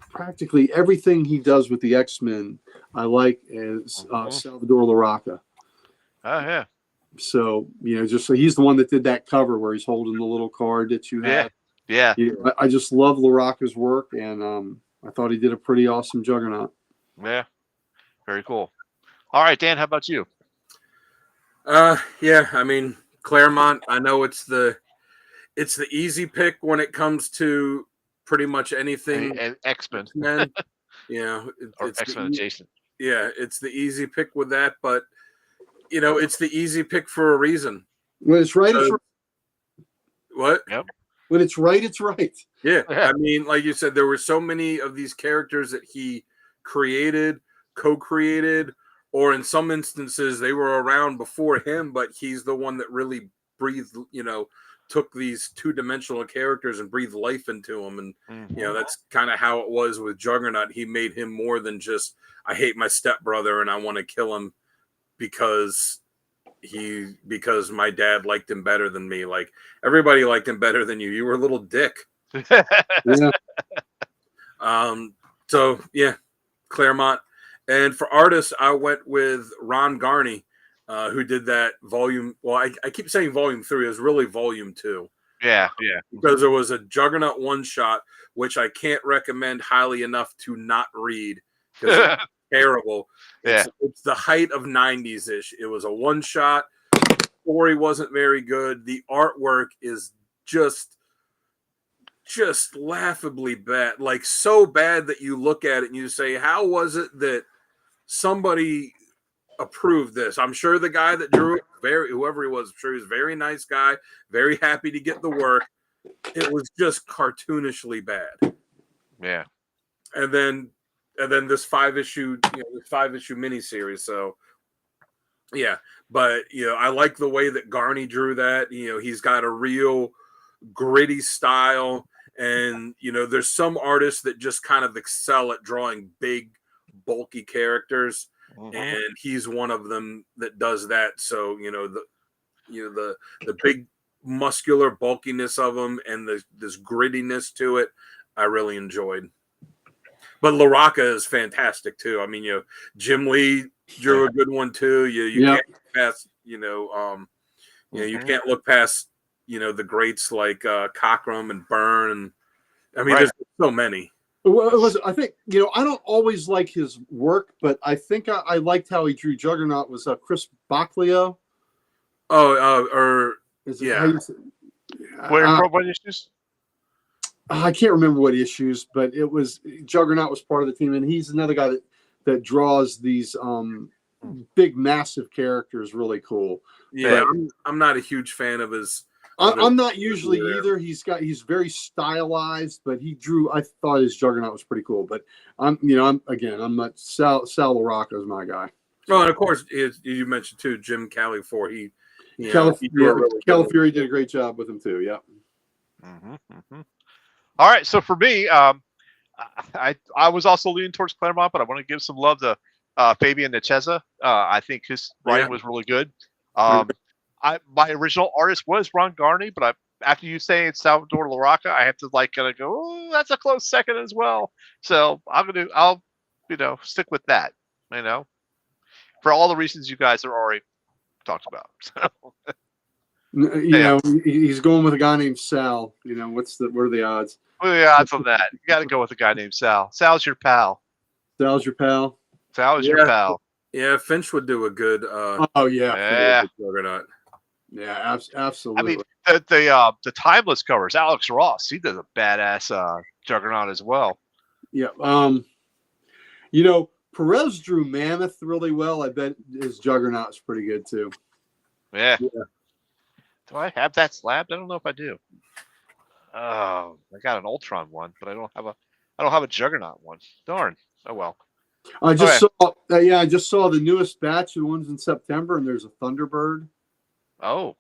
Speaker 2: practically everything he does with the X-Men, I like as Salvador Larroca.
Speaker 1: Oh yeah.
Speaker 2: So so he's the one that did that cover where he's holding the little card that you have.
Speaker 1: Yeah.
Speaker 2: I just love Larroca's work, and I thought he did a pretty awesome Juggernaut.
Speaker 1: Yeah. Very cool. All right, Dan, how about you?
Speaker 3: Yeah. I mean, Claremont. I know it's the easy pick when it comes to pretty much anything
Speaker 1: and X-Men.
Speaker 3: It's
Speaker 1: X-Men adjacent.
Speaker 3: Yeah, it's the easy pick with that, but it's the easy pick for a reason.
Speaker 2: When it's right, it's right.
Speaker 3: What?
Speaker 1: Yep.
Speaker 2: When it's right, it's right.
Speaker 3: Yeah. I mean, like you said, there were so many of these characters that he created, co-created, or in some instances they were around before him, but he's the one that really breathed, took these two-dimensional characters and breathed life into them. And, that's kind of how it was with Juggernaut. He made him more than just, I hate my stepbrother and I want to kill him because my dad liked him better than me. Like, everybody liked him better than you. You were a little dick.
Speaker 2: Yeah.
Speaker 3: So, yeah, Claremont. And for artists, I went with Ron Garney. Who did that volume? Well, I keep saying volume 3. It was really volume 2.
Speaker 1: Yeah.
Speaker 3: Because there was a Juggernaut one-shot, which I can't recommend highly enough to not read because it's terrible.
Speaker 1: Yeah.
Speaker 3: It's the height of 90s-ish. It was a one-shot. The story wasn't very good. The artwork is just laughably bad. Like, so bad that you look at it and you say, how was it that somebody approved this? I'm sure the guy that drew it, whoever he was, I'm sure he was a very nice guy, very happy to get the work. It was just cartoonishly bad.
Speaker 1: Yeah.
Speaker 3: And then this 5-issue miniseries. So yeah, but I like the way that Garney drew that. He's got a real gritty style, and there's some artists that just kind of excel at drawing big, bulky characters. And he's one of them that does that. So the big muscular bulkiness of him and this grittiness to it, I really enjoyed. But Larroca is fantastic too. I mean, Jim Lee drew a good one too. You can't look past you can't look past the greats like Cockrum and Byrne, and I mean there's so many.
Speaker 2: Well, I think I don't always like his work, but I think I liked how he drew Juggernaut. Was Chris Baclio?
Speaker 3: What
Speaker 1: issues?
Speaker 2: I can't remember what issues, but it was Juggernaut was part of the team, and he's another guy that draws these big, massive characters really cool.
Speaker 3: Yeah, I'm not a huge fan of his.
Speaker 2: I'm not usually either. He's very stylized, but I thought his Juggernaut was pretty cool. But I'm not Sal LaRocca is my guy.
Speaker 3: Well, and of course, you mentioned too, Jim Califor. Yeah,
Speaker 2: Califury did a great job with him too. Yeah.
Speaker 1: All right, so for me, I was also leaning towards Claremont, but I want to give some love to Fabian Necheza. I think his writing was really good. My original artist was Ron Garney, but after you saying Salvador Larroca, I have to kind of go, oh, that's a close second as well. So I'll stick with that. For all the reasons you guys are already talked about. So.
Speaker 2: He's going with a guy named Sal. What are the odds?
Speaker 1: What are the odds on that? You got to go with a guy named Sal. Sal's your pal.
Speaker 2: Sal's your pal.
Speaker 1: Sal is your pal.
Speaker 3: Yeah, Finch would do a good. Juggernaut.
Speaker 2: Yeah, absolutely.
Speaker 1: I mean, the timeless covers. Alex Ross, he does a badass Juggernaut as well.
Speaker 2: Yeah. Perez drew Mammoth really well. I bet his Juggernaut's pretty good too.
Speaker 1: Yeah. Do I have that slabbed? I don't know if I do. Oh, I got an Ultron one, but I don't have a Juggernaut one. Darn. Oh well.
Speaker 2: I just saw the newest batch of the ones in September, and there's a Thunderbird.
Speaker 1: Oh,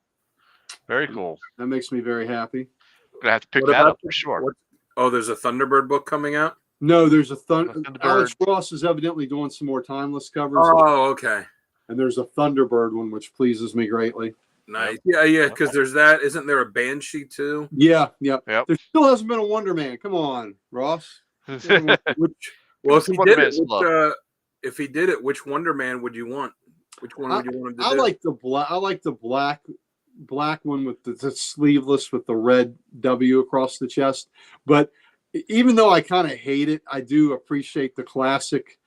Speaker 1: very cool.
Speaker 2: That makes me very happy.
Speaker 1: I'm gonna have to pick that up for sure.
Speaker 3: There's a Thunderbird book coming out?
Speaker 2: No, there's a Thunderbird. Alex Ross is evidently doing some more timeless covers.
Speaker 3: Oh, okay.
Speaker 2: And there's a Thunderbird one, which pleases me greatly.
Speaker 3: Nice. Yeah, because there's that. Isn't there a Banshee too?
Speaker 2: Yeah. Yep.
Speaker 1: There
Speaker 2: still hasn't been a Wonder Man. Come on, Ross.
Speaker 3: If he did it, which Wonder Man would you want? Which one would you want him to do?
Speaker 2: I like the black one with the sleeveless with the red W across the chest. But even though I kind of hate it, I do appreciate the classic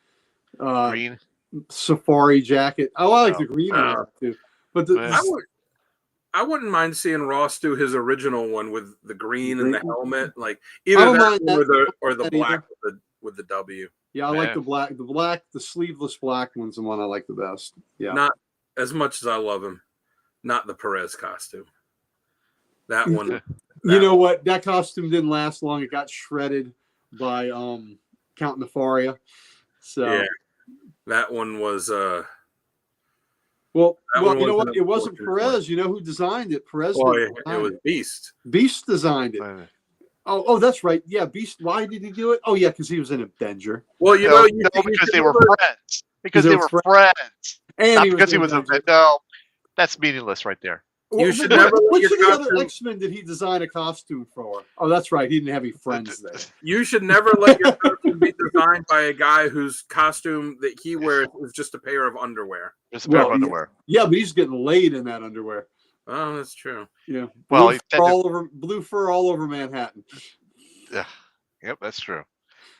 Speaker 1: green
Speaker 2: safari jacket. I like the green one too. But
Speaker 3: I wouldn't mind seeing Ross do his original one with the green and the helmet, like either that or the black with the W.
Speaker 2: Yeah, I like the sleeveless black one's the one I like the best. Yeah,
Speaker 3: not as much as I love him, not the Perez costume. That one.
Speaker 2: What? That costume didn't last long. It got shredded by Count Nefaria. So
Speaker 3: yeah, that one was.
Speaker 2: Well, you know what? It wasn't Perez. You know who designed it? Perez.
Speaker 3: It was Beast.
Speaker 2: Beast designed it. Oh, that's right. Yeah, Beast. Why did he do it? Oh, yeah, because he was in Avenger.
Speaker 3: Well,
Speaker 1: because they were friends. Because they were friends.
Speaker 2: And
Speaker 1: not because he was a no. That's meaningless right there.
Speaker 3: You should never.
Speaker 2: Which of the other X-Men did he design a costume for? Oh, that's right. He didn't have any friends there.
Speaker 3: You should never let your costume be designed by a guy whose costume that he wears is just a pair of underwear.
Speaker 1: Just a pair of underwear.
Speaker 2: Yeah, but he's getting laid in that underwear.
Speaker 3: Oh, that's true.
Speaker 2: Yeah.
Speaker 3: Well,
Speaker 2: blue fur all over Manhattan.
Speaker 1: Yeah. Yep, that's true.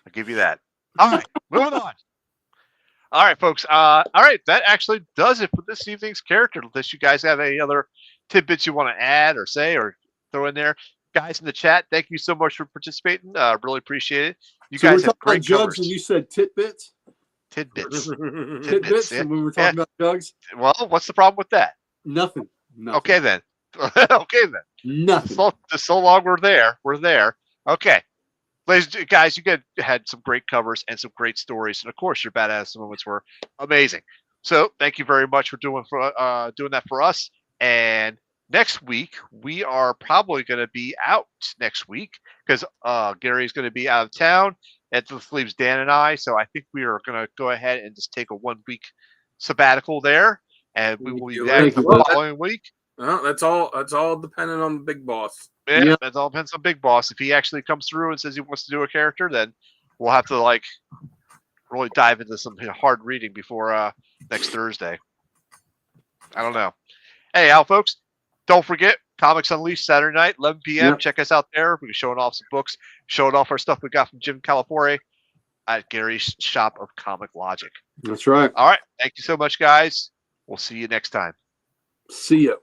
Speaker 1: I'll give you that. All right, moving on. All right, folks. All right, that actually does it for this evening's character list. You guys have any other tidbits you want to add or say or throw in there? Guys in the chat, thank you so much for participating. Really appreciate it. You guys have great
Speaker 2: Jugs, and you said tidbits?
Speaker 1: Tidbits.
Speaker 2: Tidbits, yeah. And we were talking about Jugs?
Speaker 1: Well, what's the problem with that?
Speaker 2: Nothing.
Speaker 1: Okay, then.
Speaker 2: Nothing.
Speaker 1: So long we're there. Okay. Guys, you had some great covers and some great stories. And, of course, your badass moments were amazing. So thank you very much for doing that for us. And next week, we are probably going to be out next week because Gary's going to be out of town. And this leaves Dan and I. So I think we are going to go ahead and just take a 1-week sabbatical there. And we will be back the following week.
Speaker 3: Well, that's all dependent on the big boss.
Speaker 1: Yeah, that all depends on Big Boss. If he actually comes through and says he wants to do a character, then we'll have to really dive into some hard reading before next Thursday. I don't know. Anyhow, folks, don't forget Comics Unleashed Saturday night, 11 p.m. Yep. Check us out there. We're showing off some books, showing off our stuff we got from Jim Calipore at Gary's Shop of Comic Logic.
Speaker 2: That's right.
Speaker 1: All right. Thank you so much, guys. We'll see you next time.
Speaker 2: See ya.